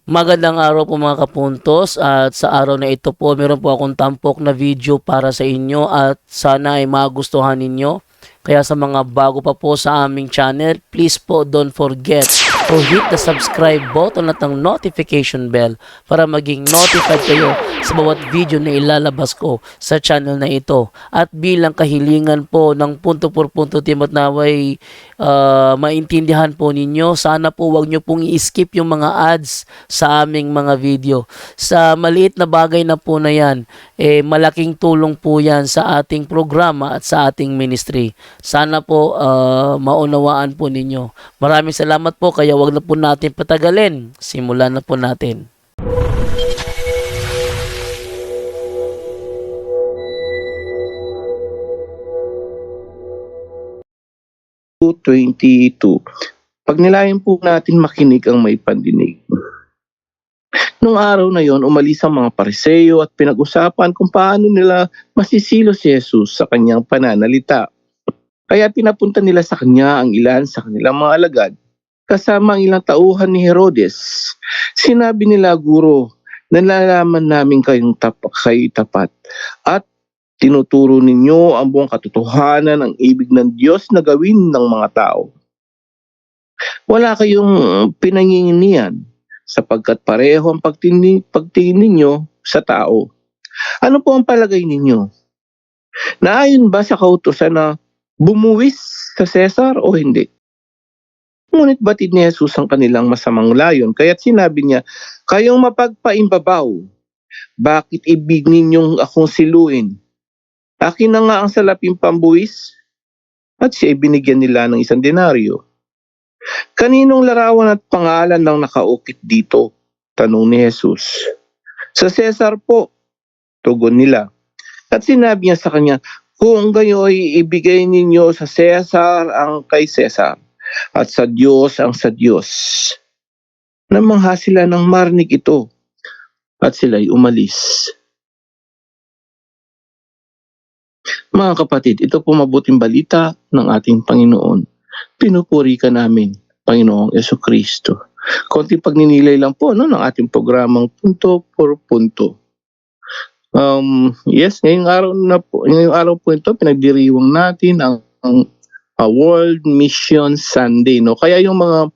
Magandang araw po mga kapuntos, at sa araw na ito po meron po akong tampok na video para sa inyo at sana ay magustuhan ninyo. Kaya sa mga bago pa po sa aming channel, please po don't forget to hit the subscribe button at ang notification bell para maging notified kayo sa bawat video na ilalabas ko sa channel na ito. At bilang kahilingan po ng punto por punto team at naway maintindihan po ninyo, sana po wag nyo pong i-skip yung mga ads sa aming mga video. Sa maliit na bagay na po na yan, malaking tulong po yan sa ating programa at sa ating ministry. Sana po maunawaan po ninyo. Maraming salamat po, kaya wag na po natin patagalin. Simulan na po natin. 22. Pagnilayan po natin makinig ang may pandinig. Nung araw na yon, umalis ang mga Pariseo at pinag-usapan kung paano nila masisilo si Jesus sa kanyang pananalita. Kaya pinapunta nila sa kanya ang ilan sa kanilang mga alagad, kasama ang ilang tauhan ni Herodes. Sinabi nila, "Guro, nalalaman namin kayong tapat at tinuturo ninyo ang buong katotohanan ng ibig ng Diyos na gawin ng mga tao. Wala kayong pinanginginian sapagkat pareho ang pagtingin ninyo sa tao. Ano po ang palagay ninyo? Naayon ba sa kautusan na bumuwis sa Cesar o hindi?" Ngunit batid ni Jesus ang kanilang masamang layon, kaya't sinabi niya, "Kayong mapagpaimbabaw, bakit ibig ninyong akong siluin? Akin na nga ang salaping pambuwis." At siya binigyan nila ng 1 denaryo. "Kaninong larawan at pangalan ng nakaukit dito?" tanong ni Jesus. "Sa Cesar po," tugon nila. At sinabi niya sa kanya, "Kung gayoy, ibigay ninyo sa Cesar ang kay Cesar at sa Diyos ang sa Diyos." Namangha sila ng marinig ito at sila'y umalis. Mga kapatid, ito po mabuting balita ng ating Panginoon. Pinupuri ka namin, Panginoong Jesucristo. Konting pagninilay lang po ng ating programang Punto por Punto. Yes, ngayong araw po ito, pinagdiriwang natin ang World Mission Sunday, no? Kaya yung mga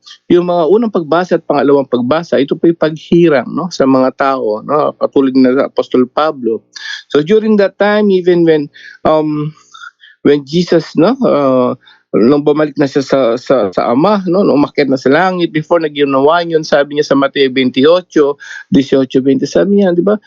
unang pagbasa at pangalawang pagbasa, ito po yung paghirang, no, sa mga tao, no, katulad na Apostol Pablo. So during that time, even when Jesus, no, nung bumalik na siya sa Ama, no, nung umakyat na sa langit, before nag-ginawa yun, sabi niya sa Mateo 28:18-20, sabi niya, di ba,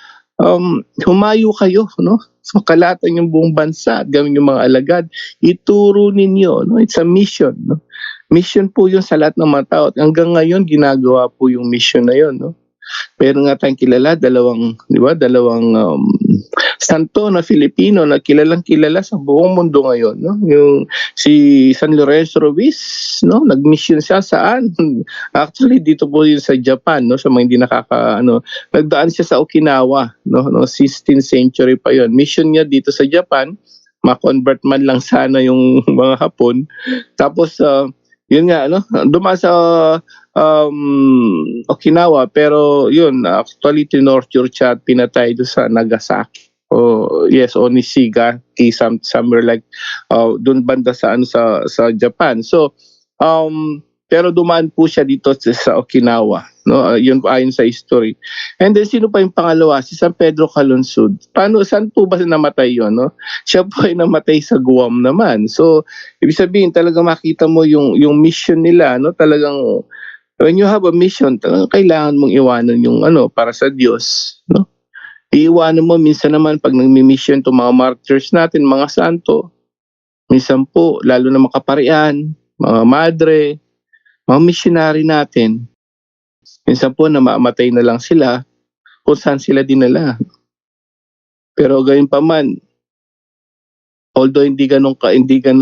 humayo kayo, no, so kalatan yung buong bansa at gawin yung mga alagad, ituro ninyo, no, it's a mission, no, mission po yun sa lahat ng mga tao at hanggang ngayon ginagawa po yung mission na yun, no. Pero nga tayong kilala, dalawang santo na Filipino na kilalang-kilala sa buong mundo ngayon, no? Yung si San Lorenzo Ruiz, no? Nag-mission siya saan? Actually dito po yun sa Japan, no? Sa mga hindi nagdaan siya sa Okinawa, no? 16th century pa yon. Mission niya dito sa Japan, ma-convert man lang sana yung mga Hapon. Tapos yun nga, no? Dumaan sa Okinawa, pero yun, actually tinorture siya at pinatay doon sa Nagasaki. Yes, Onishigaki, somewhere like doon banda sa Japan. So pero dumaan po siya dito sa Okinawa, no? Yun ayon sa history. And then sino pa yung pangalawa? Si San Pedro Calungsod. Saan po ba namatay yon, no? Siya po ay namatay sa Guam naman. So ibig sabihin talaga makita mo yung mission nila, no? Talagang when you have a mission, talagang kailangan mong iwanan yung para sa Diyos, no? Iiwanan mo minsan naman pag nagmi-mission to mga martyrs natin, mga santo. Minsan po lalo na makaparian, mga madre, mga missionary natin. Minsan po namamatay na lang sila kung saan sila dinala. Pero gayon pa man, although hindi ganun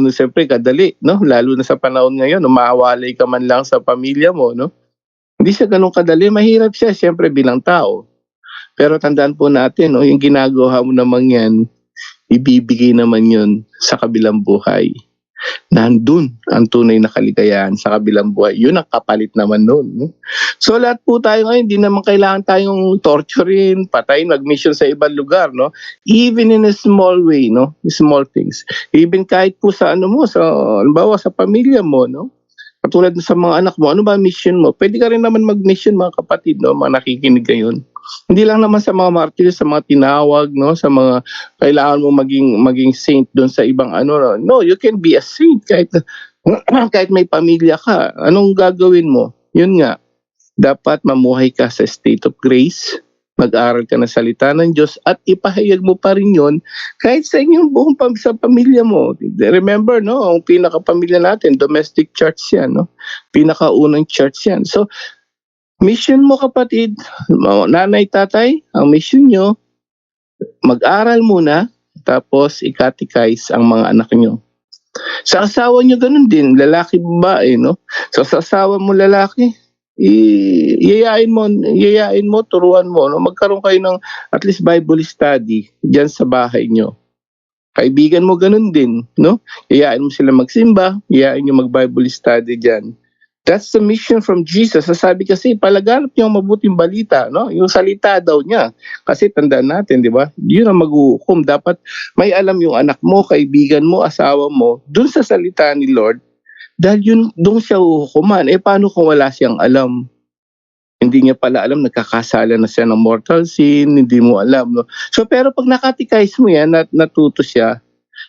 siyempre kadali, no? Lalo na sa panahon ngayon, maawalay ka man lang sa pamilya mo, no? Hindi siya ganun kadali, mahirap siya siyempre bilang tao. Pero tandaan po natin, no, yung ginagawa mo naman yan, ibibigay naman yun sa kabilang buhay. Nandun ang tunay na kaligayahan sa kabilang buhay. Yun ang kapalit naman nun. No? So lahat po tayo ngayon, hindi naman kailangan tayong torturin, patayin, mag-mission sa ibang lugar, no? Even in a small way, no? Small things. Even kahit po sa ano mo, sa halimbawa sa pamilya mo, no? Katulad sa mga anak mo, ano ba mission mo? Pwede ka rin naman mag-mission mga kapatid, no? Mga nakikinig ngayon. Hindi lang naman sa mga martyrs, sa mga tinawag, no? Sa mga kailangan mo maging saint doon sa ibang ano. No, you can be a saint kahit kahit may pamilya ka. Anong gagawin mo? Yun nga, dapat mamuhay ka sa state of grace, mag-aral ka ng salita ng Diyos at ipahayag mo pa rin yon kahit sa inyong buong sa pamilya mo. Remember, no, ang pinakapamilya natin, domestic church yan, no? Pinakaunang church yan. So, mission mo kapatid, nanay, tatay, ang mission nyo, mag-aral muna, tapos ikatechize ang mga anak nyo. Sa asawa nyo ganun din, lalaki babae, no? So sa asawa mo lalaki, yayain mo, turuan mo, no? Magkaroon kayo ng at least Bible study diyan sa bahay nyo. Kaibigan mo ganun din, no? Yayain mo sila magsimba, yayain nyo mag-Bible study diyan. That's the mission from Jesus. Sasabi kasi, palaganap niyo ang mabuting balita, no? Yung salita daw niya. Kasi tandaan natin, di ba? Yun ang maghuhukom. Dapat may alam yung anak mo, kaibigan mo, asawa mo, dun sa salita ni Lord, dahil yun, dun siya huhukuman. Paano kung wala siyang alam? Hindi niya pala alam, nagkakasala na siya ng mortal sin, hindi mo alam, no? So, pero pag nakatikize mo yan, natuto siya,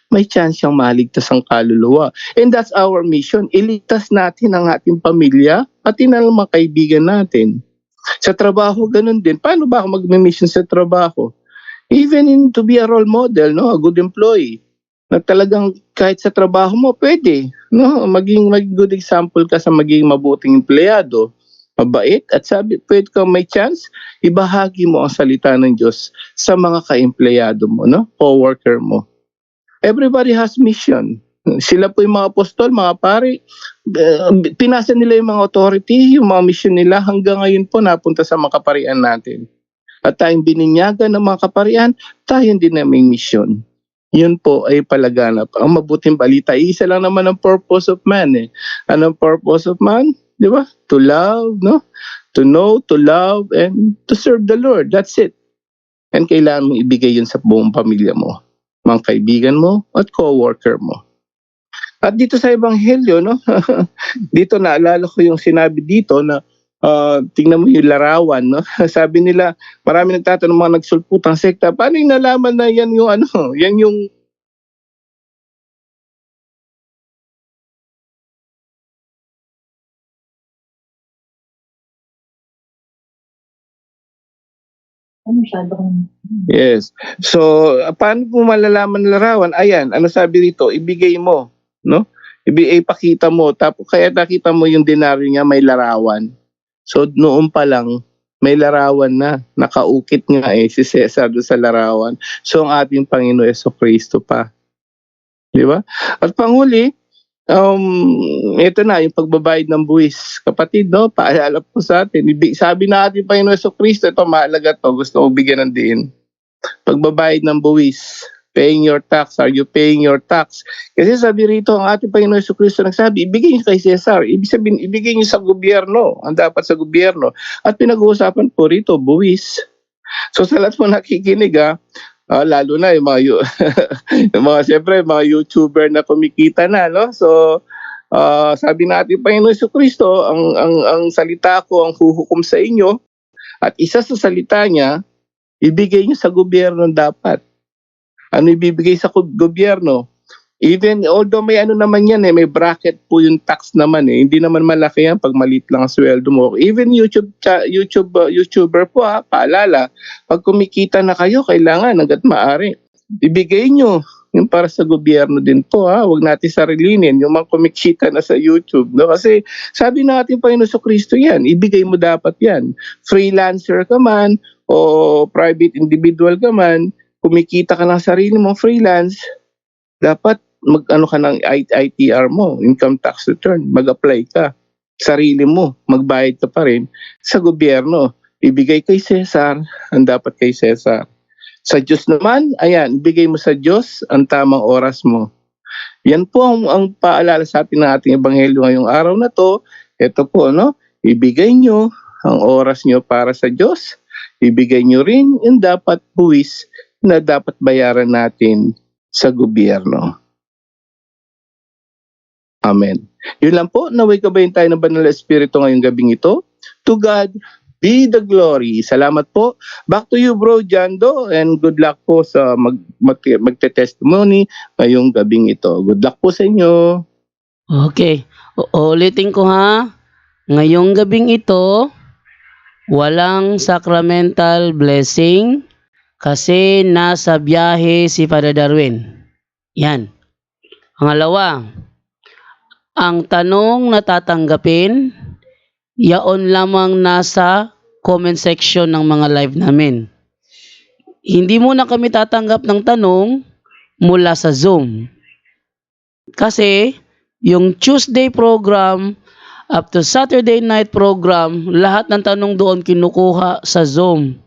may chance siyang maligtas ang kaluluwa. And that's our mission. Iligtas natin ang ating pamilya, pati na lang mga kaibigan natin. Sa trabaho, ganun din. Paano ba ako mag-mission sa trabaho? Even in to be a role model, no, a good employee. Na talagang kahit sa trabaho mo, pwede. No? Maging good example ka sa maging mabuting empleyado. Mabait at sabi, pwede kang may chance, ibahagi mo ang salita ng Diyos sa mga ka-empleyado mo, no? Co-worker mo. Everybody has mission. Sila po yung mga apostol, mga pari. Pinasa nila yung mga authority, yung mga mission nila. Hanggang ngayon po napunta sa mga kaparian natin. At tayong bininyagan ng mga kaparian, tayo din na may mission. Yun po ay palaganap. Ang mabuting balita, isa lang naman ang purpose of man. Anong purpose of man? Di ba? To love, no? To know, to love, and to serve the Lord. That's it. And kailangan mong ibigay yun sa buong pamilya mo, mga kaibigan mo at co-worker mo. At dito sa Ebanghelyo, no, dito naalala ko yung sinabi dito na tingnan mo yung larawan, no? Sabi nila, marami nagtatanong mga nagsulputang sekta, paano yung nalaman na yan yung ano, yan yung yes. So, paano mo malalaman ng larawan? Ayan, ano sabi rito? Ibigay mo, no? Ipakita mo. Tapos kaya nakita mo yung denaryo niya may larawan. So, noon pa lang may larawan na. Nakaukit nga si Cesar doon sa larawan. So, ang ating Panginoon Jesucristo pa. Di ba? At panghuli, ito na, yung pagbabayad ng buwis. Kapatid, no, paalala po sa atin. Sabi na ating Panginoon Jesucristo, ito mahalaga to, gusto ko bigyan ng diin. Pagbabayad ng buwis, paying your tax. Are you paying your tax? Kasi sabi rito, ang ating Panginoon Jesucristo nagsabi, ibigay niyo kay Cesar. Ibig sabihin, ibigay niyo sa gobyerno. Ang dapat sa gobyerno. At pinag-uusapan po rito, buwis. So sa lahat mo nakikinig, lalo na yung mga, yung mga siyempre, mga YouTuber na kumikita na, no? So, sabi natin, Panginoon Jesucristo, ang salita ko ang huhukom sa inyo, at isa sa salita niya, ibigay niyo sa gobyerno dapat. Ano ibibigay sa gobyerno? Even although may ano naman yan may bracket po yung tax naman hindi naman malaki yan pag maliit lang ang sweldo mo. Even YouTuber po paalala, pag kumikita na kayo, kailangan hangga't maaari ibigay nyo yung para sa gobyerno din po Huwag natin sarilinin yung mga kumikita na sa YouTube, no? Kasi sabi natin Panginoon Jesucristo yan, ibigay mo dapat yan. Freelancer ka man o private individual ka man, kumikita ka ng sarili mong freelance, dapat mag-ano ka ng ITR mo, income tax return, mag-apply ka. Sarili mo, magbayad ka pa rin sa gobyerno. Ibigay kay Cesar, ang dapat kay Cesar. Sa Diyos naman, ayan, ibigay mo sa Diyos ang tamang oras mo. Yan po ang paalala sa atin ng ating ebanghelyo ngayong araw na to. Ito po, no? Ibigay nyo ang oras nyo para sa Diyos, ibigay nyo rin yung dapat buwis na dapat bayaran natin sa gobyerno. Amen. Yun lang po, naway kabayan tayo ng Banal na Espiritu ngayong gabing ito. To God be the glory. Salamat po. Back to you, Bro Jando, and good luck po sa magte-testimony ngayong gabing ito. Good luck po sa inyo. Okay. Ulitin ko ha. Ngayong gabing ito, walang sacramental blessing kasi nasa biyahe si Father Darwin. Yan. Pangalawa, ang tanong na tatanggapin, yaon lamang nasa comment section ng mga live namin. Hindi muna kami tatanggap ng tanong mula sa Zoom. Kasi yung Tuesday program up to Saturday night program, lahat ng tanong doon kinukuha sa Zoom.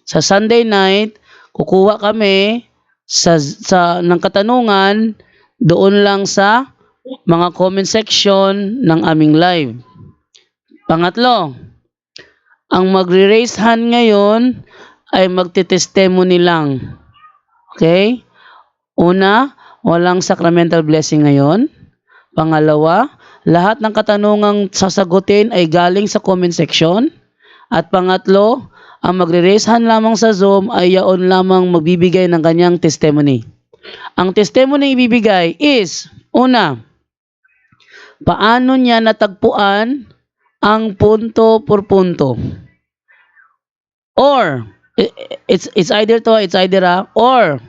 Sa Sunday night, kukuha kami ng katanungan doon lang sa mga comment section ng aming live. Pangatlo, ang magre-raise hand ngayon ay magte-testimony lang. Okay? Una, walang sacramental blessing ngayon. Pangalawa, lahat ng katanungang sasagutin ay galing sa comment section. At pangatlo, ang magre-raise hand lamang sa Zoom ay yaon lamang magbibigay ng kanyang testimony. Ang testimony ibibigay is, una, paano niya natagpuan ang punto por punto? Or, it's either to, it's either or,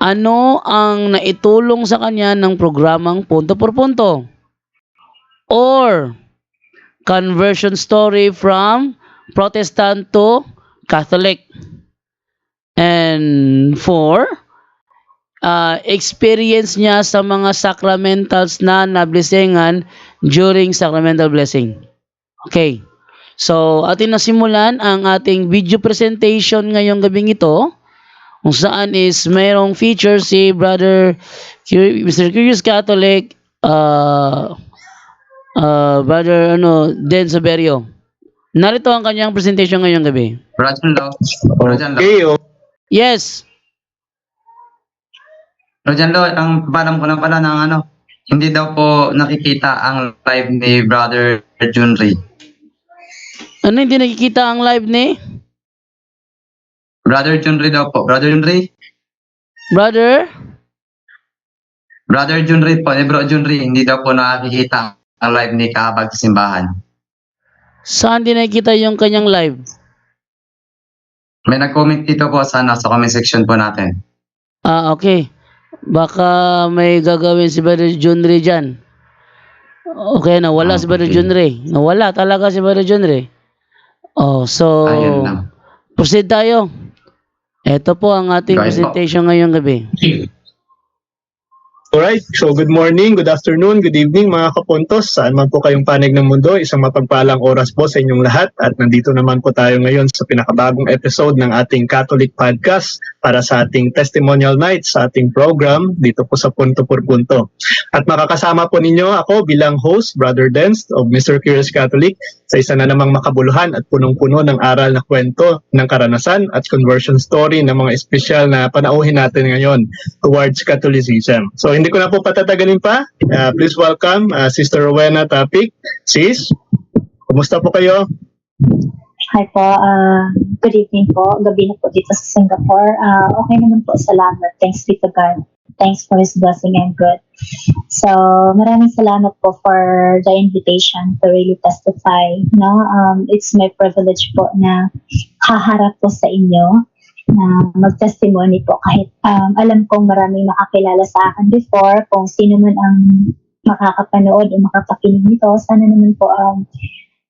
ano ang naitulong sa kanya ng programang punto por punto? Or, conversion story from Protestant to Catholic. And 4, experience niya sa mga sacramentals na nablessingan during sacramental blessing. Okay. So, atin na simulan ang ating video presentation ngayong gabing ito, kung saan is mayroong feature si Mr. Curious Catholic, Brother Den Saberio. Narito ang kanyang presentation ngayong gabi. Okay, Yes. Rojanlo, ang palam ko lang pala ng hindi daw po nakikita ang live ni Brother Junri. Ano hindi nakikita ang live ni? Brother Junri daw po. Brother Junri? Brother? Brother Junri po, ni Bro Junri, hindi daw po nakikita ang live ni Kahabag sa Simbahan. Saan din nakikita yung kanyang live? May nag-comment dito po sa comment section po natin. Okay. Baka may gagawin si Brother Junri dyan. Okay, nawala si Brother Okay. Junri. Nawala talaga si Brother Junri. So, Ayun lang. proceed tayo. Ito po ang ating Go ahead po. presentation ngayong gabi. Alright, so good morning, good afternoon, good evening mga kapuntos. Saan man po kayong panig ng mundo, isang mapagpalang oras po sa inyong lahat. At nandito naman po tayo ngayon sa pinakabagong episode ng ating Catholic Podcast para sa ating Testimonial Night sa ating program dito po sa Punto por Punto. At makakasama po ninyo ako bilang host, Brother Dens of Mr. Curious Catholic, sa isa na namang makabuluhan at punong-puno ng aral na kwento ng karanasan at conversion story ng mga espesyal na panauhin natin ngayon towards Catholicism. So hindi ko na po patatagalin pa. Please welcome Sister Rowena Tapik. Sis, kumusta po kayo? Hi po, good evening po. Gabi na po dito sa Singapore. Okay naman po, salamat. Thanks be to God. Thanks for His blessing and good. So, maraming salamat po for the invitation to really testify. No? It's my privilege po na haharap po sa inyo na mag-testimony po kahit alam kong maraming nakakilala sa akin before, kung sino man ang makakapanood o makapakinig nito, sana naman po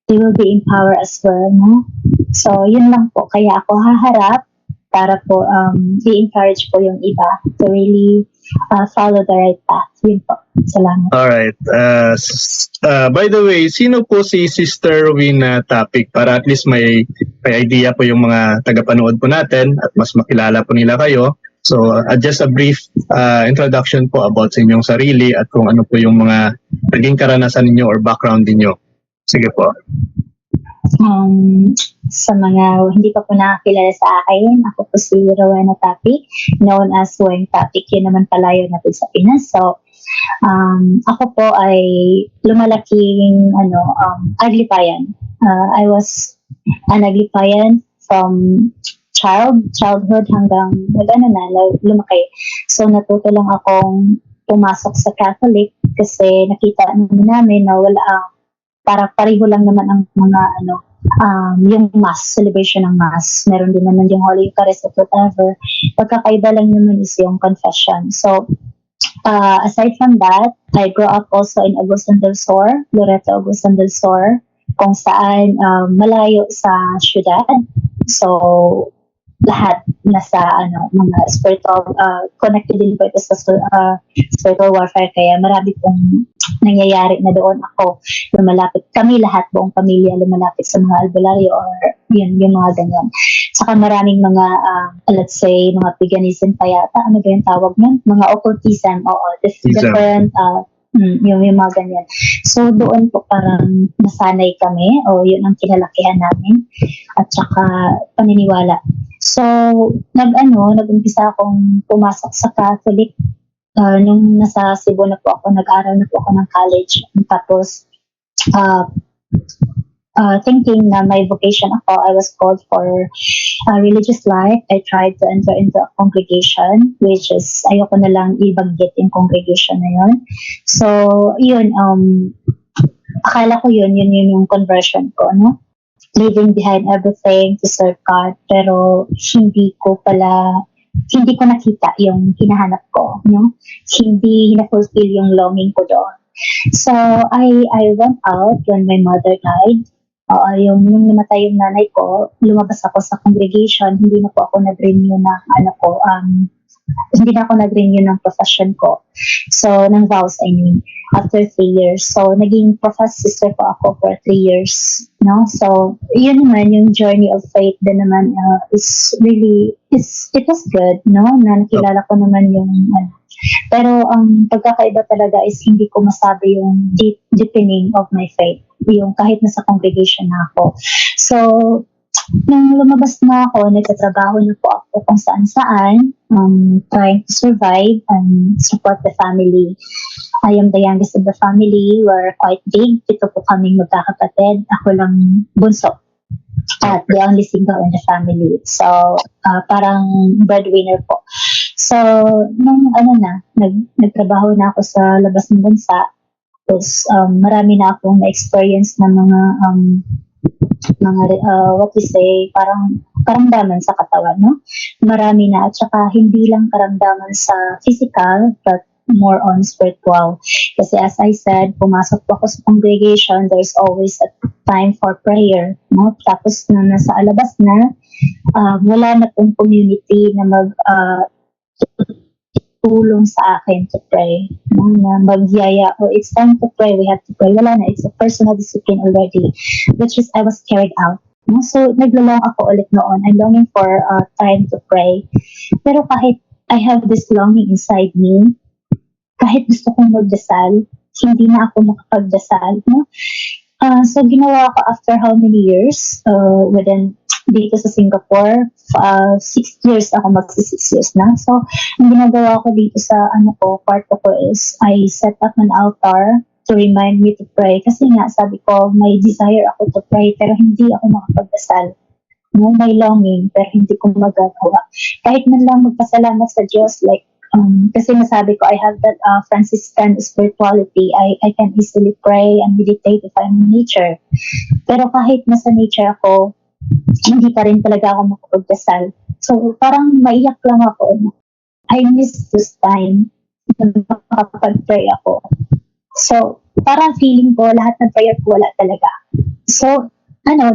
they will be empowered as well, no? So, yun lang po. Kaya ako haharap para po i-encourage po yung iba to really follow the right path. Yun po. Salamat. Alright. By the way, sino po si Sister Rowena Tapik? Para at least may idea po yung mga tagapanood po natin at mas makilala po nila kayo. So, just a brief introduction po about sa inyong sarili at kung ano po yung mga naging karanasan ninyo or background ninyo. Sige po. Um, sa mga hindi pa po nakakilala sa akin, ako po si Rowena Tapi, known as Weng Tapik. Yun naman palayo natin sa Pinas. So, ako po ay lumalaking Aglipayan. I was an Aglipayan from childhood hanggang lumaki. So natuto lang akong pumasok sa Catholic kasi nakita naman namin na wala para pareho lang naman ang mga yung mass, celebration ng mass. Meron din naman yung Holy Eucharist at whatever. Pagkakaiba lang naman is yung confession. So, aside from that, I grew up also in Agusan del Sur, Loreto Agusan del Sur, kung saan malayo sa syudad. So, lahat nasa mga spiritual, connected din po ito sa spiritual warfare. Kaya marami pong nangyayari na doon ako lumalapit. Kami lahat, buong pamilya, lumalapit sa mga albularyo or yun, yung mga ganyan. Saka maraming mga, let's say, mga paganism pa yata. Ano ba yung tawag nun? Mga occultism, different, yung mga ganyan. So, doon po parang nasanay kami o yun ang kinalakihan namin at saka paniniwala. So, nag-umpisa akong pumasok sa Catholic nung nasa Cebu na po ako, nag-aral na po ako ng college. Tapos, thinking na my vocation ako, I was called for religious life. I tried to enter into a congregation, which is, ayoko na lang ibanggit yung congregation na yun. So, yun, akala ko yun yung conversion ko, no? Leaving behind everything to serve God, pero hindi ko nakita yung hinahanap ko, no? Hindi na-fulfill yung longing ko doon. So, I went out when my mother died. Nung namatay yung nanay ko, lumabas ako sa congregation, hindi na po ako nag-renew ng hindi na ako nag-renew ng profession ko. So, ng vows, I mean, after 3 years. So, naging professed sister po ako for 3 years. No? So, yun naman, yung journey of faith din naman it was good, no? Na nakilala ko naman yung pero ang pagkakaiba talaga is hindi ko masabi yung deepening of my faith. Yung kahit nasa congregation na ako. So, nung lumabas na ako, nagtatrabaho na po ako kung saan-saan, trying to survive and support the family. I am the youngest of the family. We're quite big. Ito po kaming magkakapatid. Ako lang bunso. At the only single in the family. So, parang breadwinner po. So, nung nagtrabaho na ako sa labas ng bansa, tapos marami na akong na-experience na mga what we say, parang karamdaman sa katawan, no? Marami na, at saka hindi lang karamdaman sa physical, but more on spiritual. Kasi as I said, pumasok po ako sa congregation, there's always a time for prayer, no? Tapos na nasa alabas na, wala na pong community na tulong sa akin to pray. No? Na magyaya, it's time to pray, we have to pray. Wala na, it's a personal discipline already, which is I was carried out. No? So, naglalong ako ulit noon. I'm longing for time to pray. Pero kahit I have this longing inside me, kahit gusto kong magdasal, hindi na ako makapagdasal. No? So, ginawa ko after how many years? Within dito sa Singapore, 6 years ako, magsi 6 years na. So, ang ginagawa ko dito sa kwarto ko is, I set up an altar to remind me to pray. Kasi nga, sabi ko, may desire ako to pray, pero hindi ako makapagdasal. No, may longing, pero hindi ko magagawa. Kahit man lang magpasalamat sa Diyos, like, kasi nasabi ko, I have that Franciscan spirituality. I can easily pray and meditate if I'm in nature. Pero kahit nasa nature ako, hindi pa rin talaga ako makapagdasal. So, parang maiyak lang ako. I miss this time na makapag-pray ako. So, parang feeling ko, lahat ng prayer ko wala talaga. So,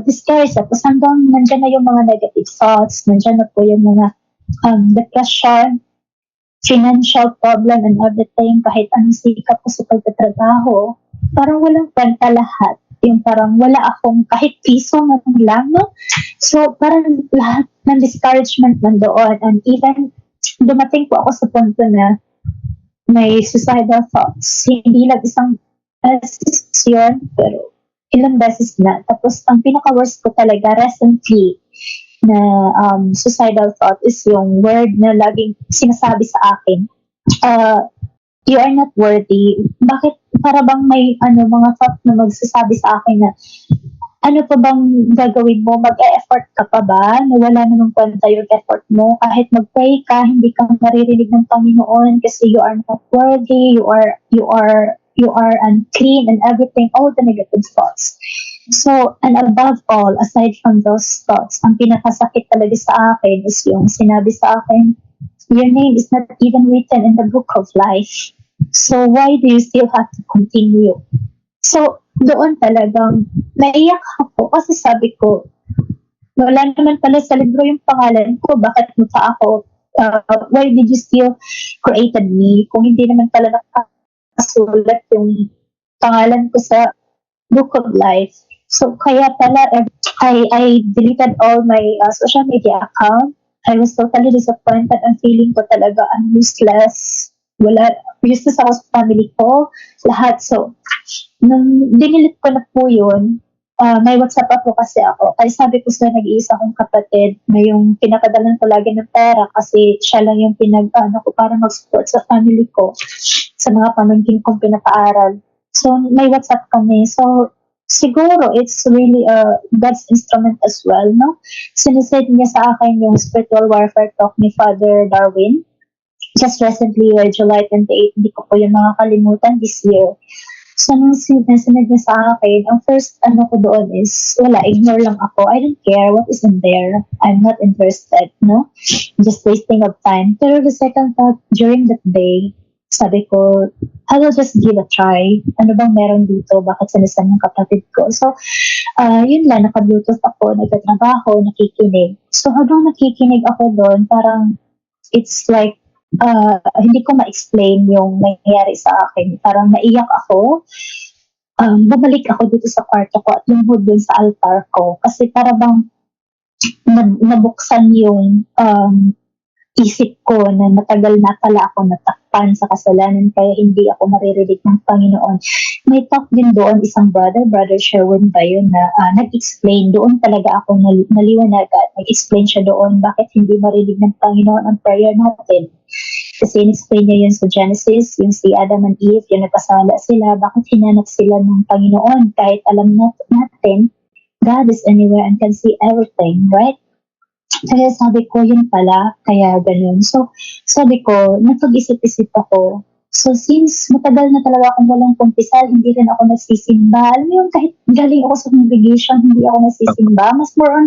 discouraged ako. Hanggang nandyan na yung mga negative thoughts, nandyan na po yung mga depression, financial problem and everything, kahit anong sikap ko sa pagtatrabaho, parang walang kwenta lahat. Yung parang wala akong kahit piso man lang, no? So, parang lahat ng discouragement nandoon. And even, dumating po ako sa punto na may suicidal thoughts. Hindi lang isang yun, pero ilang beses na. Tapos, ang pinaka-worst ko talaga recently na suicidal thought is yung word na laging sinasabi sa akin, you are not worthy. Bakit para bang may mga thought na magsasabi sa akin na ano pa bang gagawin mo? Mag-e-effort ka pa ba? Na wala namang kwenta yung effort mo. Kahit mag-pray ka, hindi ka maririnig ng Panginoon kasi you are not worthy, you are unclean and everything, all the negative thoughts. So, and above all, aside from those thoughts, ang pinakasakit talaga sa akin is yung sinabi sa akin, your name is not even written in the book of life. So, why do you still have to continue? So, doon talagang naiyak ako kasi sabi ko, wala naman pala sa libro yung pangalan ko, bakit mo pa ako, why did you still created me kung hindi naman pala nakasulat yung pangalan ko sa book of life. So, kaya pala, I deleted all my social media account. I was totally disappointed and feeling ko talaga I'm useless. Useless ako sa family ko, lahat. So, nung dinilit ko na po yun, may WhatsApp ako kasi ako. Ay sabi ko sa nag-iisa kong kapatid na yung pinapadalan ko lagi ng pera kasi siya lang yung ko para mag-support sa family ko, sa mga pamangkin kong pinapaaral. So, may WhatsApp kami. So, siguro it's really God's instrument as well, no? Sinisend niya sa akin yung spiritual warfare talk ni Father Darwin. Just recently, July 28, hindi ko po yung makakalimutan this year. So, nung sinad niya sa akin, ang first ko doon is, ignore lang ako. I don't care what is in there. I'm not interested, no? Just wasting of time. Pero the second thought, during that day, sabi ko, I will just give a try. Ano bang meron dito? Bakit sinisan ng kapatid ko? So, yun lang, naka-bluetooth ako, nagtatrabaho, nakikinig. So, habang nakikinig ako doon, parang, it's like, hindi ko ma-explain yung nangyayari sa akin. Parang naiyak ako. Bumalik ako dito sa kwarto ko at lumuhod dun sa altar ko. Kasi para bang nabuksan yung isip ko na matagal na pala ako natakpan sa kasalanan kaya hindi ako maririnig ng Panginoon. May talk din doon isang Brother Sherwin ba yun na nag-explain. Doon talaga ako naliwanagan. Nag-explain siya doon bakit hindi marinig ng Panginoon ang prayer natin. Kasi in-explain niya yun sa Genesis, yung si Adam and Eve, yung nagkasala sila, bakit hinanap sila ng Panginoon kahit alam natin, God is anywhere and can see everything, right? Kaya sabi ko, yun pala, kaya ganun. So, sabi ko, napag-isip-isip ako. So, since matagal na talaga akong walang kumpisal, hindi rin ako nagsisimba. Alam mo yung kahit galing ako sa congregation, hindi ako nagsisimba. Mas more on,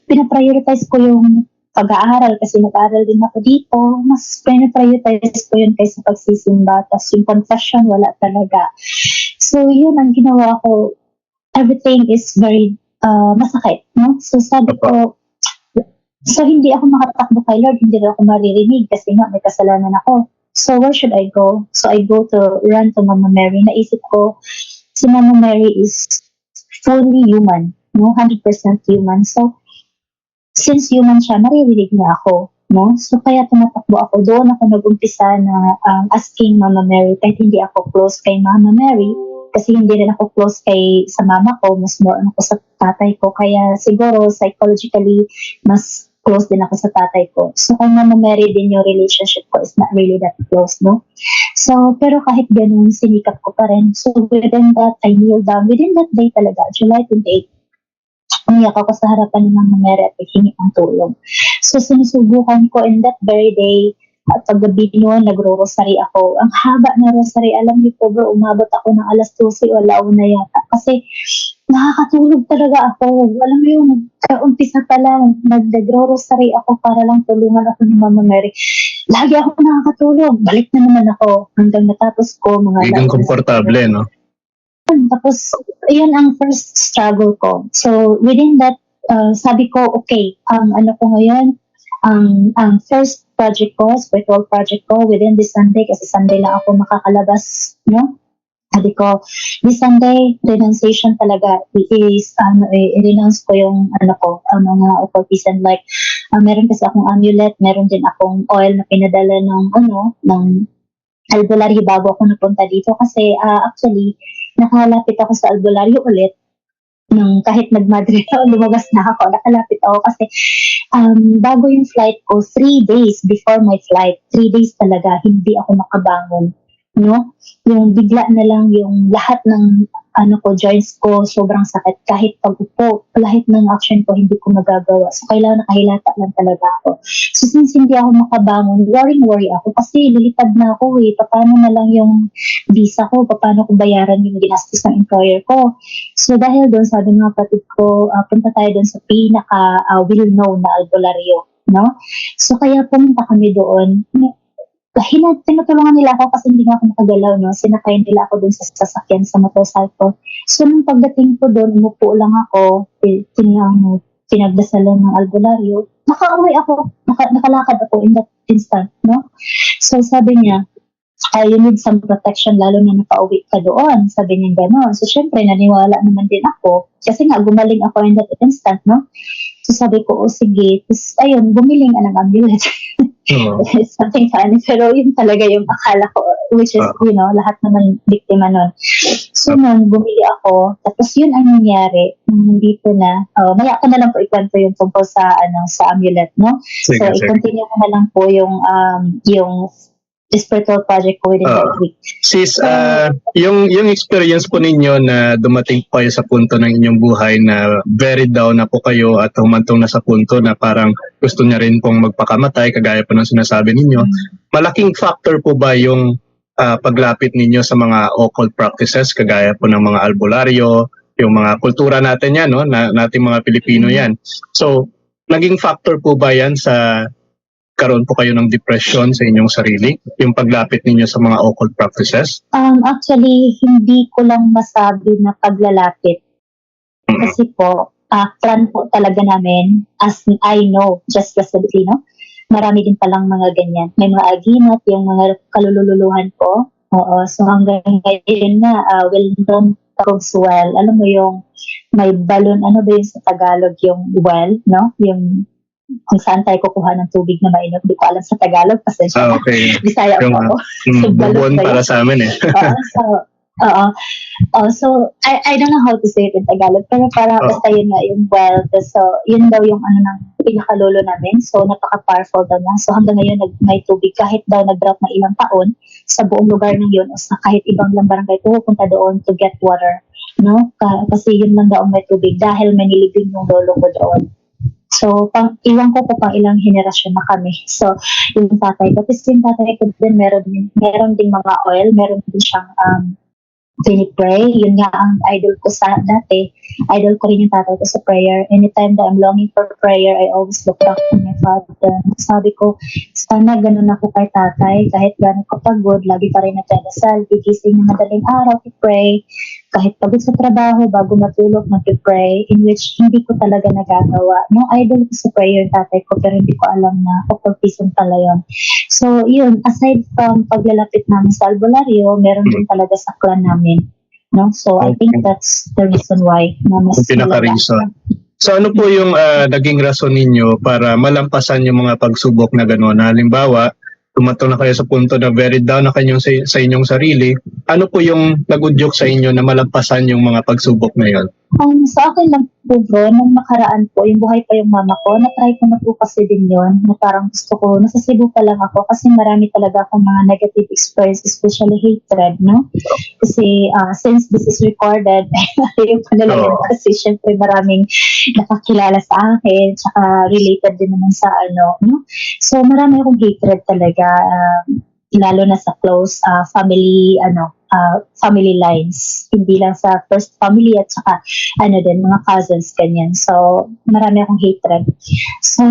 pinaprioritize ko yung pag-aaral kasi nag-aaral din ako dito. Mas pinaprioritize ko yun kaysa pagsisimba. Tapos yung confession, wala talaga. So, yun ang ginawa ko. Everything is very masakit, no? So, sabi ko, so, hindi ako makatakbo kay Lord, hindi rin ako maririnig kasi nga may kasalanan ako. So, where should I go? So, I run to Mama Mary. Naisip ko, si Mama Mary is fully human, no? 100% human. So, since human siya, maririnig niya ako, no? So, kaya tumatakbo ako. Doon ako nag-umpisa na asking Mama Mary, kahit hindi ako close kay Mama Mary, kasi hindi rin ako close sa mama ko, mas more ako sa tatay ko. Kaya siguro, psychologically, mas close din ako sa tatay ko. So, kung Mama Mary din yung relationship ko is not really that close, no? So, pero kahit ganun, sinikap ko pa rin. So, within that, I kneel down. Within that day talaga, July 28, umiyak ako sa harapan ng Mama Mary at hingi ang tulong. So, sinusubukan ko in that very day, at paggabi noon, nagro-rosary ako. Ang haba na rosary, alam niyo po bro, umabot ako ng alas 12 o alauna yata. Kasi nakakatulog talaga ako. Alam mo yung kaumpisa pa lang, nagro-rosary ako para lang tulungan ako ni Mama Mary. Lagi ako nakakatulog. Balik na naman ako hanggang natapos ko. Hanggang komportable, no? Tapos, yun ang first struggle ko. So, within that, sabi ko, okay, ano ko ngayon, ang first project ko, spiritual project ko, within this Sunday, kasi Sunday lang ako makakalabas, no? Sabi ko, this Sunday, renunciation talaga is, i-renounce ko yung, mga occultism, like, meron kasi akong amulet, meron din akong oil na pinadala ng albularyo bago ako napunta dito, kasi, actually, nakalapit ako sa albularyo ulit nung kahit nag-Madrid ako, lumabas na ako, nakalapit ako kasi bago yung flight ko, 3 days before my flight, 3 days talaga, hindi ako makabangon. No? Yung bigla na lang yung lahat ng joints ko, sobrang sakit. Kahit pag-upo, lahat ng action ko, hindi ko magagawa. So, kailangan nakahilata lang talaga ako. So, since hindi ako makabangon, worry ako kasi lilipad na ako eh. Paano na lang yung visa ko? Paano ko bayaran yung ginastos ng employer ko? So, dahil doon, sabi ng kapatid ko, punta tayo doon sa pinaka well-known na albularyo. No? So, kaya pumunta kami doon. Tinutulungan nila ako kasi hindi nga ako makagalaw, no? Sinakay nila ako dun sa sasakyan sa motorcycle. So, nung pagdating ko dun, umupo lang ako, pinagdasalan ng albularyo. Nakauwi ako, nakalakad ako in that instant, no? So, sabi niya, you need some protection lalo na nakauwi ka doon. Sabi niya gano'n. So, syempre, naniwala naman din ako. Kasi nga, gumaling ako in that instant, no? So, sabi ko, sige. Tapos, ayun, bumiling ng ambulance. Something funny. Pero yun talaga yung akala ko, which is, lahat naman biktima nun. So, nun, bumili ako. Tapos, yun ang nangyari. Nandito na. Maya ko na lang po ikwento yung tungkol sa amulet, no? Sige. I-continue ko na lang po yung spiritual project ko within that week. Sis, yung experience po ninyo na dumating po kayo sa punto ng inyong buhay na very down na po kayo at humantong na sa punto na parang gusto niya rin pong magpakamatay, kagaya po ng sinasabi ninyo. Malaking factor po ba yung paglapit ninyo sa mga occult practices, kagaya po ng mga albularyo, yung mga kultura natin yan, no? Nating mga Pilipino yan. So, naging factor po ba yan sa karoon po kayo ng depression sa inyong sarili, yung paglapit ninyo sa mga occult practices? Actually, hindi ko lang masabi na paglalapit. Kasi po, plan po talaga namin, as I know, just recently, no? Marami din palang mga ganyan. May mga aginat, yung mga kalululuhan ko. Oo, so hanggang ngayon na, well-known well. Alam mo yung may balon, ano ba yun sa Tagalog, yung well, no? Yung kung saan tayo kukuha ng tubig na mainit. Hindi ko alam sa Tagalog. Pasensya na. Okay. Bisaya po ako. Bubon para sa amin eh. So, I don't know how to say it in Tagalog. Pero parang basta yun nga, yung well. So, yun daw yung ng pinakalolo namin. So, napaka-powerful daw na. So, hanggang ngayon, may tubig. Kahit daw nag-drought na ilang taon, sa buong lugar na yun, o sa kahit ibang lang barangay, pupunta doon to get water. No? Kasi yun lang daw may tubig. Dahil may nilibing yung lolo ko doon. So, iwan ko po pang ilang henerasyon na kami. So, yung tatay ko. Tapos yung tatay ko din, meron ding mga oil, meron din siyang pinipray. Yun nga ang idol ko sa dati. Idol ko rin yung tatay ko sa prayer. Anytime that I'm longing for prayer, I always look back to my father. Sabi ko, sana ganun ako kay tatay. Kahit gano'n ko pagod, lagi pa rin nagdadasal. Gigising ng madaling araw to pray. Kahit pagod sa trabaho, bago matulog, nag-pray, in which hindi ko talaga nagagawa. No, idol ko sa prayer yung tatay ko, pero hindi ko alam na occultism pala yun. So, yun, aside from paglalapit namin sa albularyo, meron din talaga sa clan namin. No? So, I think that's the reason why na mas pinaka-reason. So, ano po yung naging rason ninyo para malampasan yung mga pagsubok na gano'n? Halimbawa, tumato na kayo sa punto na very down na kayo sa inyong sarili, ano po yung nagudyok sa inyo na malampasan yung mga pagsubok na yun? Sa akin lang po bro, nung nakaraan po, yung buhay pa yung mama ko, na-try ko na po kasi din yun, na parang gusto ko, nasa Cebu pa lang ako kasi marami talaga akong mga negative experience, especially hatred, no? Kasi since this is recorded, yung panala yun kasi syempre maraming nakakilala sa akin, tsaka related din naman sa no? So marami akong hatred talaga, lalo na sa close family, family lines. Hindi lang sa first family at saka din, mga cousins, ganyan. So, marami akong hatred. So,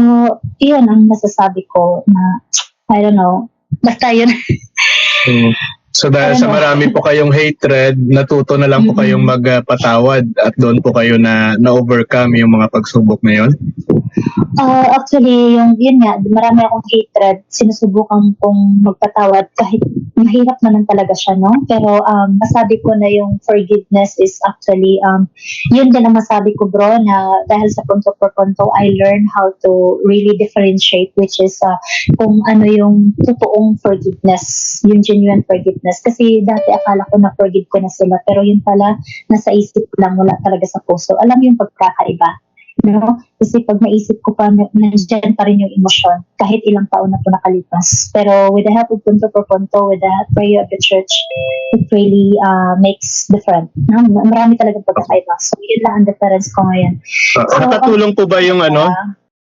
yun ang masasabi ko na, I don't know, basta yun. So dahil sa marami po kayong hatred, natuto na lang po kayong magpatawad at doon po kayo na-overcome yung mga pagsubok na yun? Actually, yun nga, marami akong hatred. Sinusubukan kong magpatawad kahit mahirap naman talaga siya, no? Pero masabi ko na yung forgiveness is actually, yun din ang masabi ko, bro, na dahil sa punto per punto, I learned how to really differentiate, which is kung ano yung totoong forgiveness, yung genuine forgiveness. Kasi dati akala ko na forgive ko na sila, pero yun pala, nasa isip ko lang, wala talaga sa puso. Alam mo yung pagkakaiba, no? Kasi pag naisip ko pa, nandiyan pa rin yung emosyon kahit ilang taon na po nakalipas. Pero with the help of punto per punto, with the prayer of the church, it really makes different. No? Marami talagang pagkakaiba. So yun lang ang difference ko ngayon. So, Nakatulong po ba yung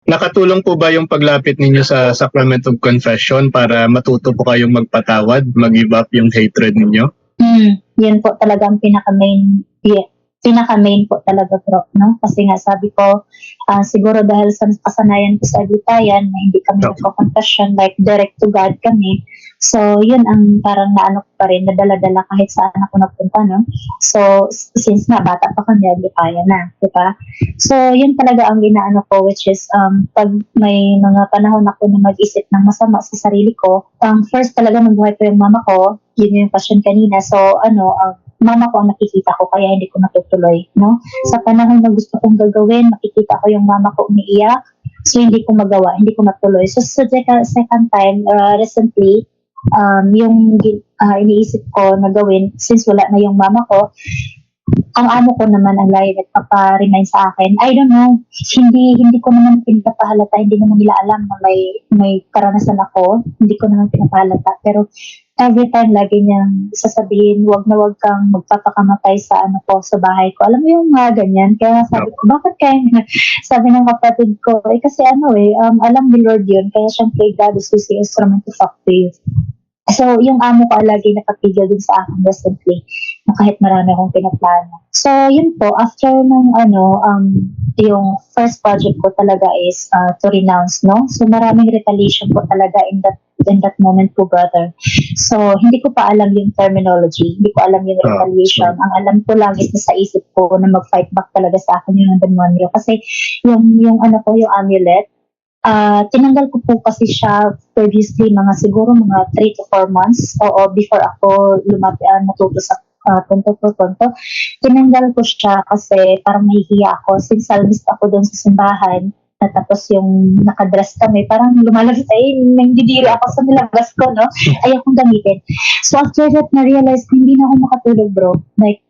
nakatulong po ba yung paglapit ninyo sa Sacrament of Confession para matuto po kayong magpatawad, mag-give up yung hatred ninyo? Yun po talaga ang pinaka-main po talaga, bro, no? Kasi nga sabi ko, siguro dahil sa kasanayan ko sa Agitayan na hindi kami nagko-confession, like direct to God kami. So, yun ang parang naano ko pa rin, nadala-dala kahit saan ako nagpunta, no? So, since nga bata pa kami, Agitayan na, di ba? So, yun talaga ang inaano ko, which is, pag may mga panahon ako na mag-isip ng masama sa sarili ko, first talaga mabuhay ko yung mama ko, yun yung passion kanina. So, mama ko ang nakikita ko kaya hindi ko natutuloy, no? Sa panahon na gusto kong gagawin, makikita ko yung mama ko umiiyak, so hindi ko magawa, hindi ko matuloy. So sa second time, recently, yung iniisip ko na gawin, since wala na yung mama ko, ang amo ko naman ang lagi nagpapa-remind sa akin. I don't know, hindi ko naman pinapahalata, hindi naman nila alam na may karanasan ako, hindi ko naman pinapahalata, pero every time lagi niyang sasabihin, wag na wag kang magpapakamatay sa sa bahay ko. Alam mo yung mga ganyan. Kaya sabi ko, bakit kaya? Sabi ng kapatid ko, kasi alam ni Lord yun. Kaya syempre, God is using instrument to talk to you. So, yung amo ko lagi nakapigil din sa akin recently, na kahit marami akong pinaplano. So, yun po, after ng yung first project ko talaga is to renounce, no? So, maraming retaliation po talaga in that moment po, brother. So, hindi ko pa alam yung terminology, hindi ko alam yung retaliation. Ang alam ko lang is nasa isip ko na mag-fight back talaga sa akin yung demonyo. Kasi yung amulet, tinanggal ko po kasi siya previously siguro mga 3 to 4 months before ako natuto sa punto. Tinanggal ko siya kasi parang nahihiya ako since salmist ako doon sa simbahan. Tapos yung nakadress kami, parang lumalabas nagdidiri ako sa nilabas ko, no? Ayaw kong gamitin. So after that, na-realize ko hindi na ako makatulog, bro. Like,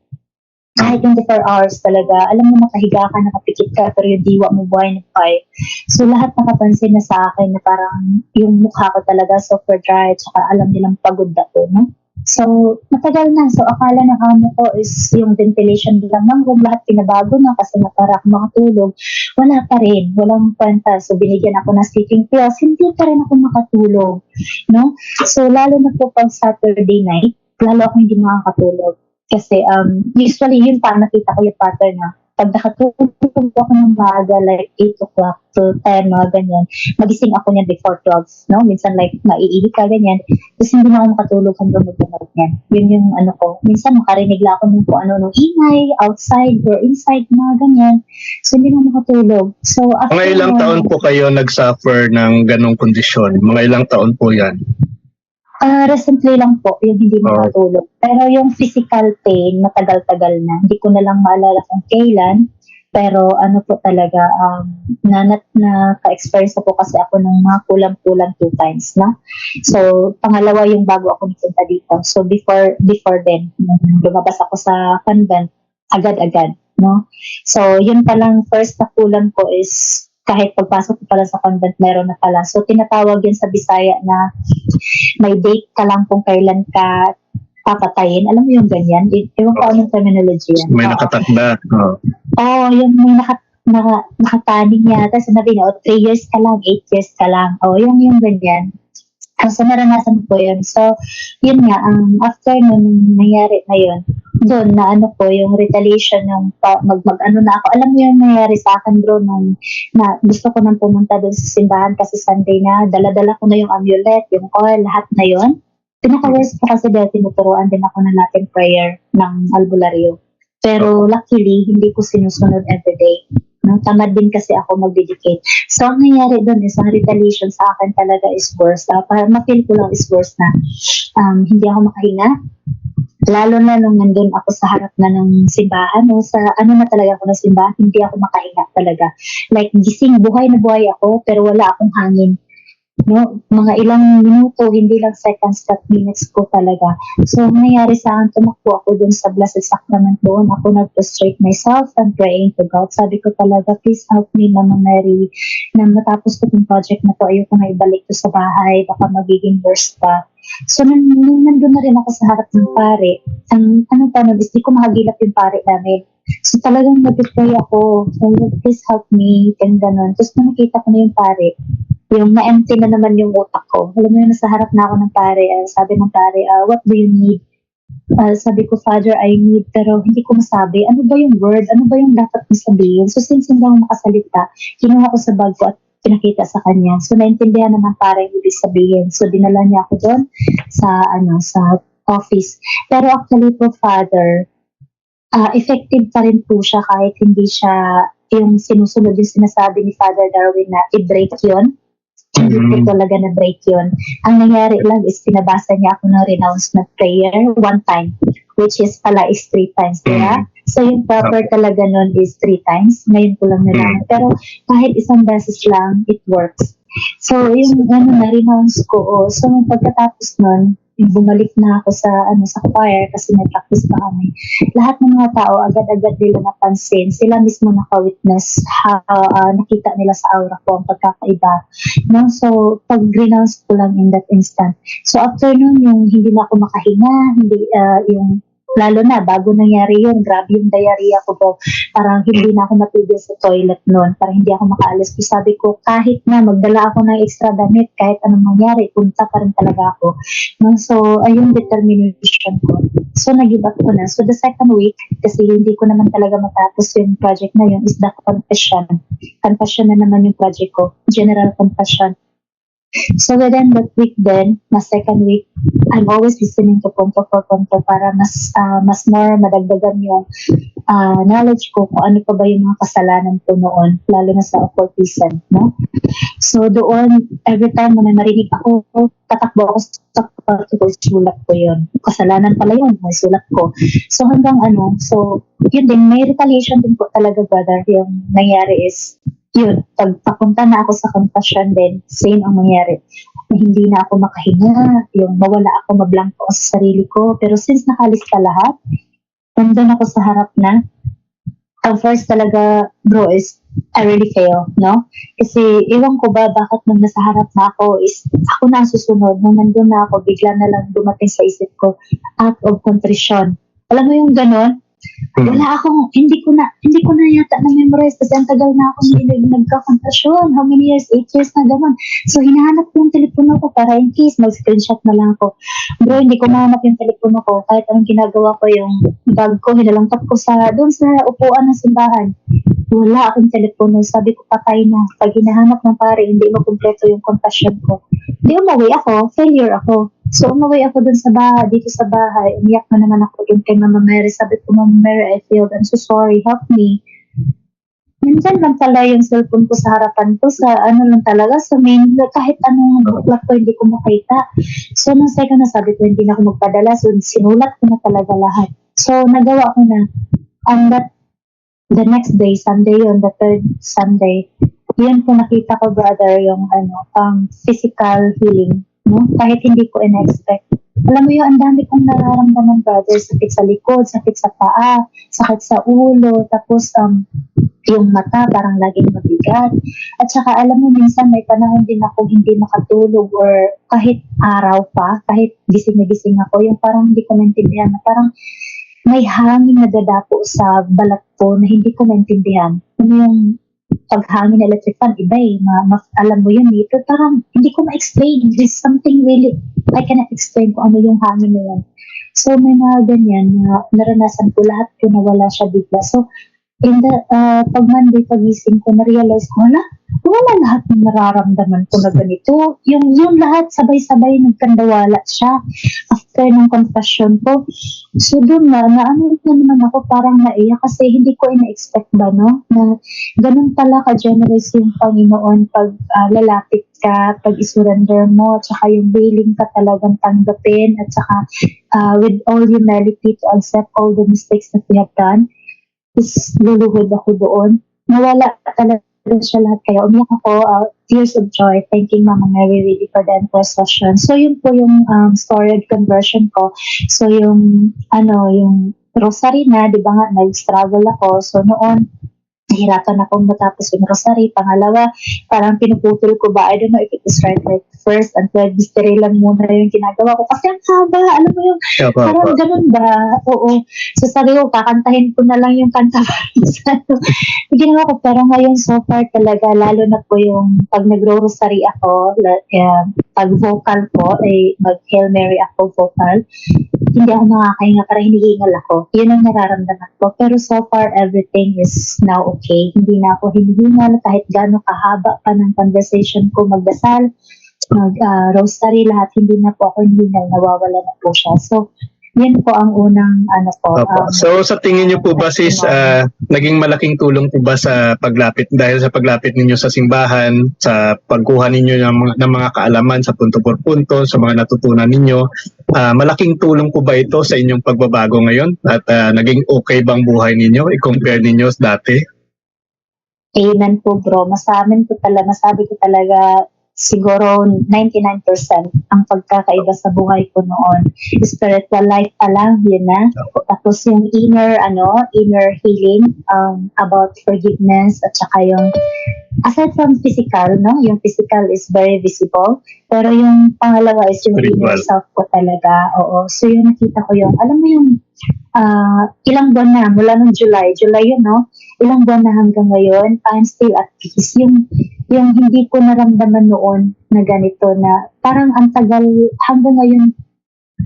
kahit 24 hours talaga, alam mo, nakahiga ka, nakapikit ka, pero yung diwa mo buhay na pay. So lahat nakapansin na sa akin na parang yung mukha ko talaga super dry, tsaka alam nilang pagod ako, no? So, matagal na. So, akala ng amo ko is yung ventilation lang ng room, lahat pinabago na kasi na para ako makatulog. Wala pa rin. Walang kwenta. So, binigyan ako ng sleeping pills. Hindi pa rin ako makatulog. No? So, lalo na po pag Saturday night, lalo ako hindi makakatulog. Kasi, usually, yun pa, nakita ko yung pattern na pag nakatulog ako ng maaga, like 8 o'clock to 10, mga ganyan, magising ako niyan before 12, no? Minsan, like, maiihi ka, ganyan. Tapos hindi na ako makatulog hanggang mag-gamot niyan. Yun yung ko. Minsan, makarinig lang ako ng nung ingay, outside or inside, mga ganyan. So, hindi na makatulog. So, after Mga ilang taon po kayo nag-suffer ng ganong kondisyon? Mga ilang taon po yan? Recently lang po, yung hindi makatulog. Pero yung physical pain, matagal-tagal na. Hindi ko na lang maalala kung kailan. Pero po talaga, ka-experience na po kasi ako ng mga kulang-kulang 2 times na. So, pangalawa yung bago ako napunta dito. So, before then, lumabas ako sa convent, agad-agad, no? So, yun palang first na kulang ko is kahit pagpasok ko pala sa convent, meron na pala. So, tinatawag yun sa Bisaya na may date ka lang kung kailan ka papatayin. Alam mo yung ganyan? Ewan ko anong terminology yan. May nakatakda. Yung may nakataning yata. Sinabi niya, 3 years ka lang, 8 years ka lang. Yung ganyan. So, naranasan ko yun. So, yun nga, after nung nangyari na yun, doon na yung retaliation, yung na ako. Alam mo yung nangyari sa akin, bro, nung na gusto ko nang pumunta doon sa simbahan kasi Sunday na, dala-dala ko na yung amulet, yung oil, lahat na yun. Pinaka-worst ko kasi dahil tinuturoan din ako ng Latin prayer ng albularyo. Pero luckily, hindi ko sinusunod everyday. No? Tamad din kasi ako mag-dedicate. So, ang nangyari doon is, ang retaliation sa akin talaga is worse. Para ma-feel ko lang is worse na hindi ako makahinga. Lalo na nung nandun ako sa harap na ng simbahan, no? Sa ano na talaga ako ng simbahan, hindi ako makahinga talaga. Like, gising, buhay na buhay ako, pero wala akong hangin. No, mga ilang minuto, hindi lang seconds, but minutes ko talaga. So, ang nangyari sa akin, tumakbo ako dun sa Blessed Sacrament doon. Ako nag-prostrate myself and praying to God. Sabi ko talaga, please help me, Mama Mary, na matapos ko yung project na to, ayoko na ibalik to sa bahay, baka magiging worse pa. So, nung nandun na rin ako sa harap ng pare, ang anong tanong is, di ko mahagilap yung pare namin. So, talagang nag-pray ako, so, please help me, and gano'n. Tapos, nung nakita ko na yung pare, yung na-empty na naman yung utak ko. Alam mo yun, nasa harap na ako ng pare. Sabi ng pare, what do you need? Sabi ko, Father, I need, pero hindi ko masabi. Ano ba yung word? Ano ba yung dapat kong sabihin? So, since hindi ako makasalita, kinuha ko sa bag ko at pinakita sa kanya. So, naintindihan na ng pare yung ibig sabihin. So, dinala niya ako doon sa office. Pero actually po, Father, effective pa rin po siya kahit hindi siya yung sinusunod yung sinasabi ni Father Darwin na i-break yun. Hindi po talaga na-break yun. Ang nangyari lang is pinabasa niya ako ng renouncement prayer one time, which is pala is 3 times, diba? So yung proper talaga nun is 3 times. Ngayon ko lang nalaman. Pero kahit isang beses lang, it works. So yung na-renounce ko, so pagkatapos nun, bumalik na ako sa choir kasi may practice pa kami. Lahat ng mga tao agad-agad nila napansin. Sila mismo naka-witness nakita nila sa aura ko ang pagkakaiba. No? So, pag-renounce ko lang in that instant. So, after nun, yung hindi na ako makahinga, yung lalo na, bago nangyari yun, grabe yung diarrhea ko po. Parang hindi na ako matubig sa toilet noon. Parang hindi ako makaalis. So, sabi ko, kahit na magdala ako ng extra damit, kahit anong mangyari, punta pa rin talaga ako. No? So, ayun determination ko. So, nag-give up ko na. So, the second week, kasi hindi ko naman talaga matapos yung project na yun, is the confession. Confession na naman yung project ko. General confession. So within that week then, na second week, I'm always listening to punto for punto para mas more madagdagan yung knowledge ko kung ano pa ba yung mga kasalanan ko noon, lalo na sa occultism, no? So doon, every time na may marinig ako, tatakbo ako sa kwarto ko, sulat ko yun. Kasalanan pala yun, may sulat ko. So hanggang so yun din, may retaliation din po talaga, brother. Yung nangyari is, yun, pagpapunta na ako sa confession din, same ang nangyari. Hindi na ako makahinga, yung mawala ako, mablangko ako sa sarili ko. Pero since nakalista lahat, nandun ako sa harap na, ang first talaga, bro, is I really fail, no? Kasi iwan ko ba bakit nung nasa harap na ako is ako na ang susunod. Nung nandun na ako, bigla na lang dumating sa isip ko, act of contrition. Alam mo yung ganon? Wala akong, hindi ko na yata na-memorize kasi ang tagal na ako hindi nagka-confession. How many years? 8 years na gano'n. So, hinahanap ko yung telepono ko para in case mag-screenshot na lang ako. Bro, hindi ko mahanap yung telepono ko. Kahit anong ginagawa ko, yung bag ko, hinalangkat ko doon sa upuan ng simbahan. Wala akong telepono. Sabi ko, patay na. Pag hinahanap ng pare, hindi makumpleto yung confession ko. Di umuwi ako. Failure ako. So, umuwi ako dun dito sa bahay. Umiyak na naman ako dun kay Mama Mary. Sabi ko, Mama Mary, I failed. I'm so sorry. Help me. Minsan lang pala yung cellphone ko sa harapan ko. Sa lang talaga. Sa main, kahit anong buklat ko, hindi ko makita. So, nung second na sabi ko, hindi na ako magpadala. So, sinulat ko na talaga lahat. So, nagawa ko na. And the next day, Sunday yun, the third Sunday, yun po nakita ko, brother, yung physical healing. No? Kahit hindi ko in-expect. Alam mo yun, ang dami kong nararamdaman, brother. Sakit sa likod, sakit sa paa, sakit sa ulo, tapos yung mata parang laging mabigat. At saka alam mo, minsan may panahon din ako hindi makatulog or kahit araw pa, kahit gising na gising ako, yung parang hindi ko maintindihan na parang may hangin na dadapo sa balat ko na hindi ko maintindihan. Ano yung paghangin na electric fan, iba alam mo yun, ito parang hindi ko ma-explain. There's something really, I cannot explain kung ano yung hangin na yan. So, may mga ganyan na naranasan ko, lahat ko nawala siya bigla. So, pag Monday pagising ko, na-realize ko, wala lahat ng nararamdaman ko na ganito. Yung lahat sabay-sabay nagkandawala siya after ng confession ko. So doon ano na naman ako, parang naiyak kasi hindi ko ina-expect ba, no? Na ganun pala ka-generous yung Panginoon pag lalapit ka, pag isurrender mo, at saka yung willing ka talagang tanggapin, at saka with all humility to accept all the mistakes that we have done. Is luluhod ako doon. Nawala talaga siya lahat. Kaya umiyak ako, tears of joy, thanking Mama Mary really for the intercession. So yun po yung story of conversion ko. So yung rosary na, di ba nga, nag-struggle ako. So noon, nahirapan akong matapos yung rosary. Pangalawa, parang pinuputol ko ba, I don't know if it is right, like first and third mystery lang muna yung ginagawa ko. Kasi ang haba, alam mo yung, parang ganun ba? Oo. So sabi ko, kakantahin ko na lang yung kanta. Yung ginawa ko, pero ngayon so far talaga, lalo na po yung pag nagro-rosary ako, pag vocal po, mag-Hail Mary ako vocal, hindi ako nakakahinga, para hinihingal ako. Yun ang nararamdaman ko. Pero so far, everything is now okay. Hindi na ako hinihingal kahit gaano kahaba pa ng conversation ko, magdasal, rosary, lahat hindi na po ako hinihingal, nawawala na po siya. So, yun po ang unang So sa tingin niyo po ba sis, naging malaking tulong po ba sa paglapit, dahil sa paglapit ninyo sa simbahan, sa pagkuha ninyo ng mga kaalaman sa punto por punto, sa mga natutunan ninyo, malaking tulong po ba ito sa inyong pagbabago ngayon? At naging okay bang buhay ninyo i-compare ninyo sa dati? Amen po bro. Masabi ko talaga, siguro 99% ang pagkakaiba sa buhay ko noon. Spiritual life pa lang, yun na. Tapos yung inner healing, about forgiveness, at saka yung, aside from physical, no? Yung physical is very visible. Pero yung pangalawa is yung inner self ko talaga. Oo. So yung nakita ko yung, alam mo yung, ilang buwan na, mula nung July yun, no? Ilang buwan na hanggang ngayon, I'm still at peace. Yung hindi ko naramdaman noon na ganito, na parang ang tagal, hanggang ngayon,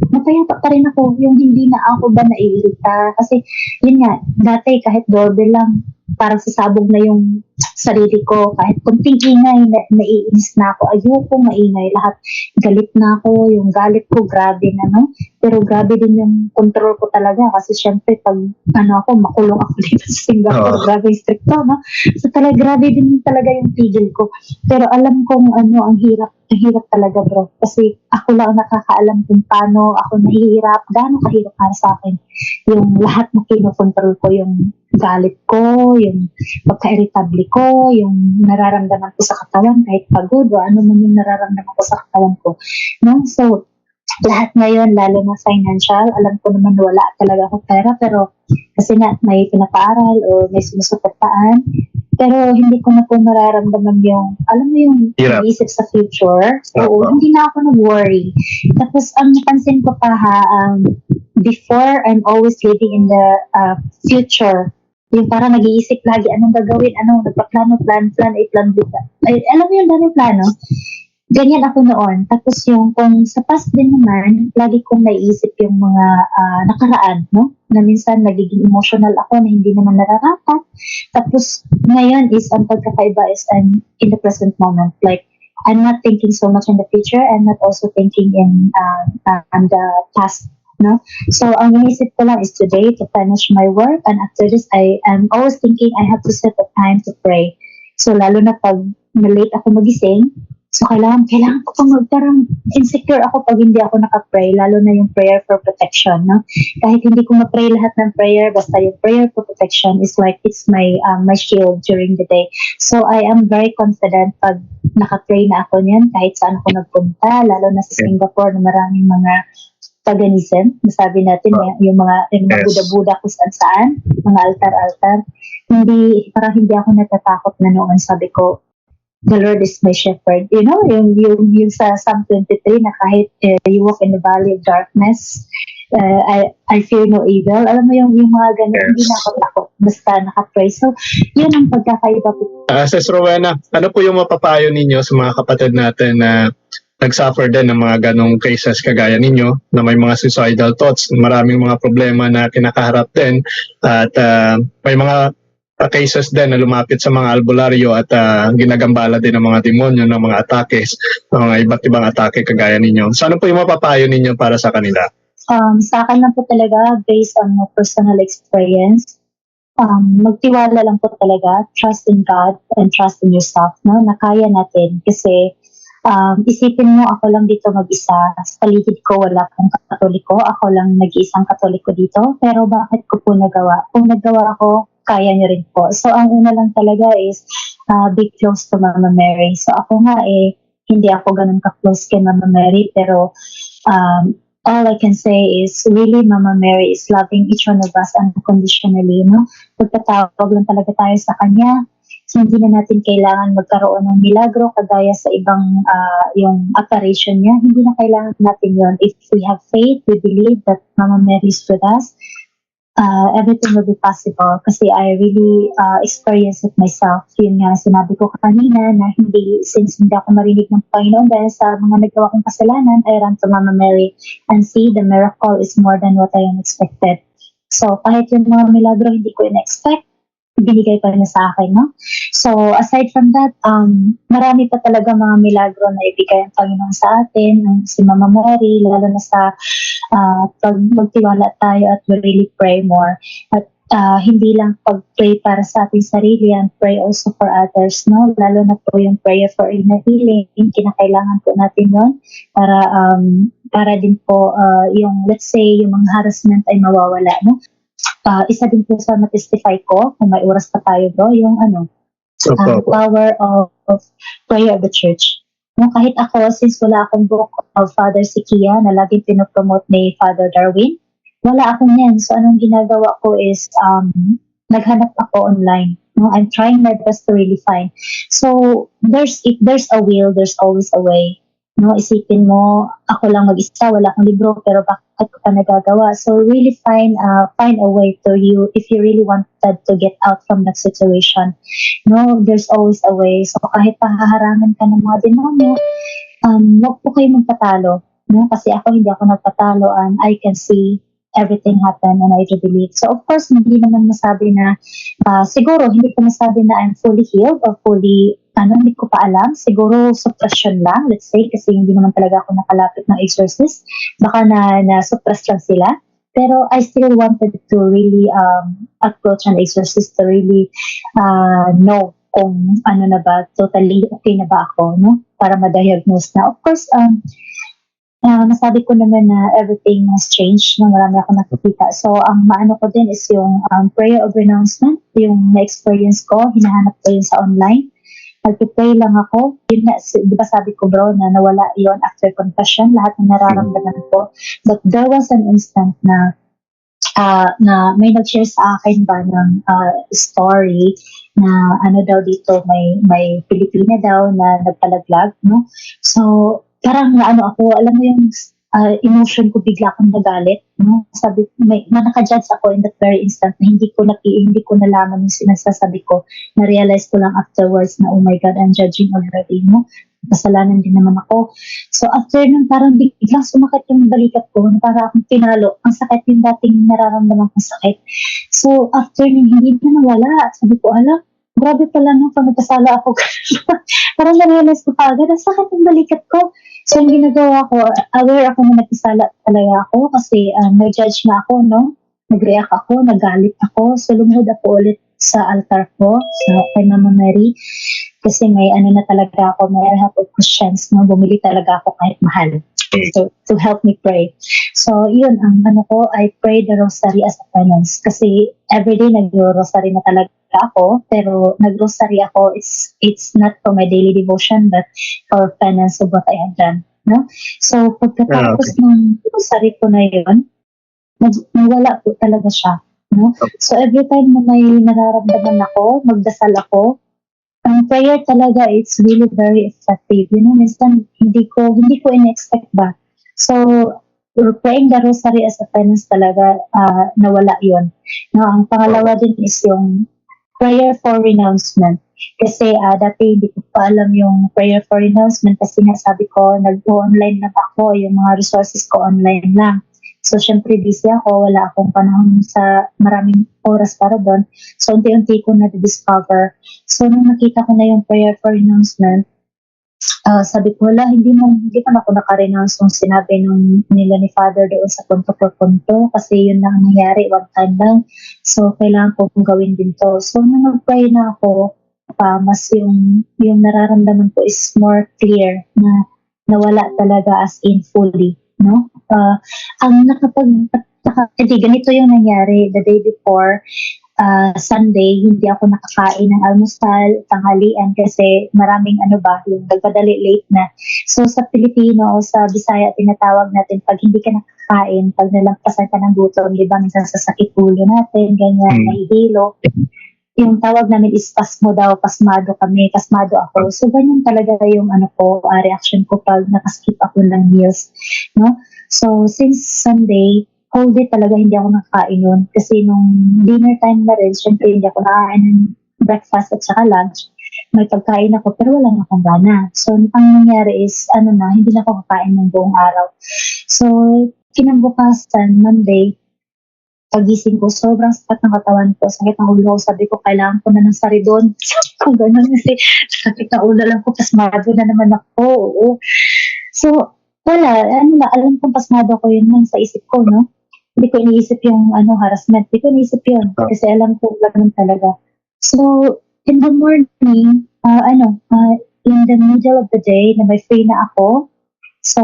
mapayapa pa rin ako, yung hindi na ako ba naiirita. Kasi, yun nga, dati kahit doorbell lang, parang sasabog na yung sarili ko. Kahit kunting ingay, naiinis na ako. Ayoko maingay. Lahat, galit na ako. Yung galit ko, grabe na, no? Pero grabe din yung control ko talaga. Kasi syempre, pag makulong ako dito sa Singapore, grabe stricto, no? So talaga, grabe din talaga yung tigil ko. Pero alam kong ang hirap talaga bro. Kasi ako lang nakakaalam kung paano ako nahihirap, gaano kahirap para sa akin. Yung lahat na kinokontrol ko, yung galit ko, yung pagka-irritable ko, yung nararamdaman ko sa katawan, kahit pagod o ano man yung nararamdaman ko sa katawan ko. No? So, lahat ngayon, lalo na financial, alam ko naman wala talaga ako pera, pero kasi nga may pinapaaral o may sinusuportaan, pero hindi ko na po nararamdaman yung, alam mo yung iniisip sa future. So, hindi na ako nag-worry. Tapos, ang napansin ko pa before, I'm always living in the future. Yung parang nag-iisip lagi, anong gagawin, nagpaplano, plan B. Alam mo yung daming plano? Ganyan ako noon. Tapos kung sa past din naman, lagi kong naiisip yung mga nakaraan, no? Na minsan nagiging emotional ako na hindi naman nararapat. Tapos ngayon is, ang pagkakaiba is I'm in the present moment. Like, I'm not thinking so much in the future. I'm not also thinking in the past, no? So, ang iniisip ko lang is today to finish my work, and after this, I am always thinking I have to set a time to pray. So, lalo na pag na-late ako magising, so kailangan ko pang parang insecure ako pag hindi ako nakapray, lalo na yung prayer for protection, no? Kahit hindi ko ma-pray lahat ng prayer, basta yung prayer for protection is like, it's my shield during the day. So, I am very confident pag nakapray na ako niyan, kahit saan ako nagpunta, lalo na sa Singapore na maraming mga paganism, masabi natin, yung mga Buddha kung saan, mga altar-altar. Parang hindi ako natatakot na noon. Sabi ko, the Lord is my shepherd. You know, yung sa Psalm 23 na kahit you walk in the valley of darkness, I fear no evil. Alam mo yung mga ganun, hindi na ako takot. Basta nakapray. So, yun ang pagkakaiba po. Sis Rowena, ano po yung mapapayo ninyo sa mga kapatid natin na nag-suffer din ng mga ganong cases kagaya ninyo, na may mga suicidal thoughts, maraming mga problema na kinakaharap din, at may mga cases din na lumapit sa mga albularyo at ginagambala din ng mga demonyo ng mga atake, ng mga iba't ibang atake kagaya ninyo. So ano po yung mapapayo ninyo para sa kanila? Sa akin lang po talaga, based on my personal experience, magtiwala lang po talaga, trust in God and trust in yourself, no? Na kaya natin. Kasi isipin mo, ako lang dito mag-isa. Sa paligid ko, wala pong katoliko. Ako lang nag-iisang katoliko dito. Pero bakit ko po nagawa? Kung nagawa ko, kaya nyo rin po. So, ang una lang talaga is be close to Mama Mary. So, ako nga hindi ako ganun ka-close kay Mama Mary. Pero all I can say is really Mama Mary is loving each one of us unconditionally. No? Pagkatawag lang talaga tayo sa Kanya, hindi na natin kailangan magkaroon ng milagro kagaya sa ibang yung apparition niya. Hindi na kailangan natin yon. If we have faith, we believe that Mama Mary is with us, everything will be possible kasi I really experienced it myself. Yun nga, sinabi ko kanina na since hindi ako marinig ng Panginoon dahil sa mga nagawa kong kasalanan, I ran to Mama Mary and see the miracle is more than what I expected. So, kahit yung mga milagro hindi ko in-expect, binigay pa niya sa akin, no? So, aside from that, marami pa talaga mga milagro na ibigay ang Panginoon sa atin, si Mama Mary, lalo na sa pag magtiwala tayo at we really pray more. At hindi lang pag-pray para sa ating sarili and pray also for others, no? Lalo na po yung prayer for inner healing, kinakailangan po natin yun para din po yung, let's say, yung mga harassment ay mawawala, no? Isa din po sa matestify ko, kung may oras pa tayo bro, yung power of prayer of the church. No, kahit ako, since wala akong book of Father Sikia na laging pinopromote ni Father Darwin, wala akong yan. So, anong ginagawa ko is, naghanap ako online. No, I'm trying my best to really find. So, if there's a will, there's always a way. No, isipin mo, ako lang mag-isa, wala akong libro, pero bakit ko pa nagagawa? So, really find a way to you if you really wanted to get out from that situation. No, there's always a way. So, kahit pahaharangan ka ng mga demonyo, wag po kayo magpatalo. No? Kasi hindi ako nagpatalo and I can see everything happen and I do believe. So, of course, hindi naman masabi na, siguro, hindi ko masabi na I'm fully healed or fully, hindi ko pa alam. Siguro, suppression lang, let's say, kasi hindi naman talaga ako nakalapit ng exorcist. Baka na-suppress lang sila. Pero I still wanted to really approach an exorcist to really know kung ano na ba, totally okay na ba ako, no? Para ma-diagnose na. Of course, masabi ko naman na everything has changed, no? Marami ako nakikita. So, ang maano ko din is yung prayer of renouncement, yung na-experience ko, hinahanap ko yun sa online. Nag-pray lang ako. Yun na, di ba sabi ko bro, na nawala yon after confession, lahat ng nararamdaman ko. But there was an instant na may nag-share sa akin ba ng story na ano daw dito, may Pilipina daw na nagpalaglag, no? So, parang ako, alam mo yung emotion ko, bigla akong nagalit, no? Sabi, naka-judge ako in that very instant na hindi ko nalaman yung sinasabi ko. Na-realize ko lang afterwards na, oh my God, I'm judging already, no? Kasalanan din naman ako. So after nun, parang biglang sumakit yung balikat ko, para akong pinalo. Ang sakit yung dating nararamdaman kong sakit. So after nun, hindi na nawala. Sabi ko, grabe pala nung pag nagkasala ako. Parang na-realize ko agad, ang sakit yung balikat ko. So, yung ginagawa ko, aware ako na nagkasala talaga ako kasi nag-judge na ako, no? Nag-react ako, nagalit ako. So, lumuhod ako ulit sa altar ko, kay Mama Mary. Kasi may na talaga ako, may help of Christians, no? Bumili talaga ako kahit mahal. So, to help me pray. So, yun, ang ko, I pray the rosary as a penance. Kasi everyday nag-rosary na talaga ako, pero nag-rosary ako, it's not for my daily devotion, but for penance of what I have done. No? So, pagkatapos ng rosary ko na yun, nawala po talaga siya. No? So, every time na may nararamdaman ako, magdasal ako, ang prayer talaga, it's really very effective. You know, minsan, hindi ko in-expect ba. So, praying the rosary as a penance talaga, nawala yun. No, ang pangalawa din is yung prayer for renouncement. Kasi dati hindi ko pa alam yung prayer for renouncement kasi nga sabi ko, nag-online lang ako, yung mga resources ko online lang. So, syempre busy ako, wala akong panahon sa maraming oras para doon. So, unti-unti ko na-discover. So, nung nakita ko na yung prayer for renouncement, sabi ko, wala, hindi pa ako naka-renounce nung sinabi nila ni Father doon sa punto por punto kasi yun lang ang nangyari, one time lang. So, kailangan ko gawin din to. So, nung nag-pray na ako, mas yung nararamdaman ko is more clear na nawala talaga as in fully, no? Hindi, ganito yung nangyari the day before, Sunday, hindi ako nakakain ng almusal, tanghalian kasi maraming yung nagpadali late na. So sa Pilipino o sa Bisaya, tinatawag natin pag hindi ka nakakain, pag nalampasan ka ng gutom, di ba, minsan sasakit ulo natin, ganyan, nahihilo. Yung tawag namin is pasmado ako. So ganyan talaga yung reaction ko pag nakaskip ako ng meals, no? So since Sunday, whole day talaga hindi ako nakakain nun. Kasi nung dinner time na rin, syempre hindi ako nakakain ng breakfast at saka lunch. May pagkain ako pero wala na akong gana. So ang nangyari is, hindi na ako kakain ng buong araw. So kinabukasan, Monday, pagising ko, sobrang sakit ng katawan ko, sakit ng ulo ko, sabi ko, kailangan ko na ng saridon. Kung gano'n kasi, sakit ng ulo lang ko, pasmado na naman ako. Oo. So, wala, alam kong pasmado ko yun lang sa isip ko, no? Hindi ko iniisip yung harassment. Hindi ko iniisip yun. Kasi alam ko ganun talaga. So, in the morning, in the middle of the day, na may free na ako. So,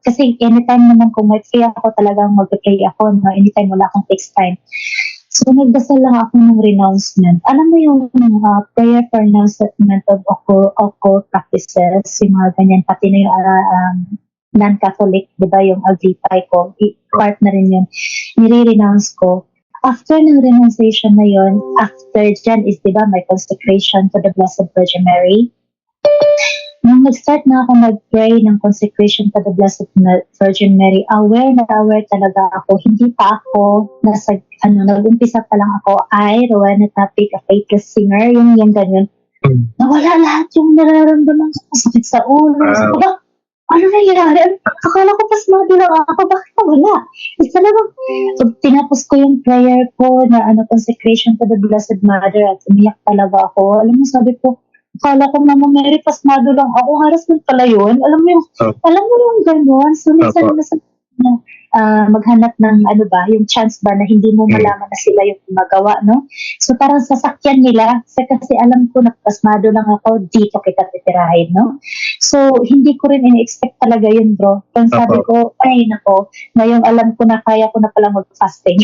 kasi anytime naman kung may free ako, talagang mag-pray ako. No? Anytime wala akong fixed time. So, nagdasal lang ako ng renouncement. Alam mo yung prayer for renouncement of occult practices, yung mga ganyan, pati na yung non-Catholic, di ba, yung Agripay ko, part na rin yun, nire-renounce ko. After ng renunciation na yun, after dyan is, di ba, may consecration to the Blessed Virgin Mary. Nung nag-start na ako mag-pray ng consecration to the Blessed Virgin Mary, aware talaga ako. Hindi pa ako, nag-umpisa pa lang ako, Rowena Tapik, a faithless singer, yung ganyan. Nawala lahat yung nararamdaman ko, sakit sa ulo. Wow. Ano nangyari? Akala ko pasmado lang ako. Bakit wala? It's talagang, tinapos ko yung prayer ko na consecration to the Blessed Mother at umiyak talaga ako. Alam mo, sabi ko, akala ko Mama Mary, pasmado lang ako. Harassment pala yun. Alam mo yung gano'n. So, minsan na maghanap ng yung chance ba na hindi mo malaman na sila yung magawa, no? So parang sasakyan nila kasi alam ko na pasmado lang ako, dito kita titirahin, no? So hindi ko rin in-expect talaga yun, bro. Kung sabi ko, ay nako, ngayong alam ko na kaya ko na palang mag-fasting.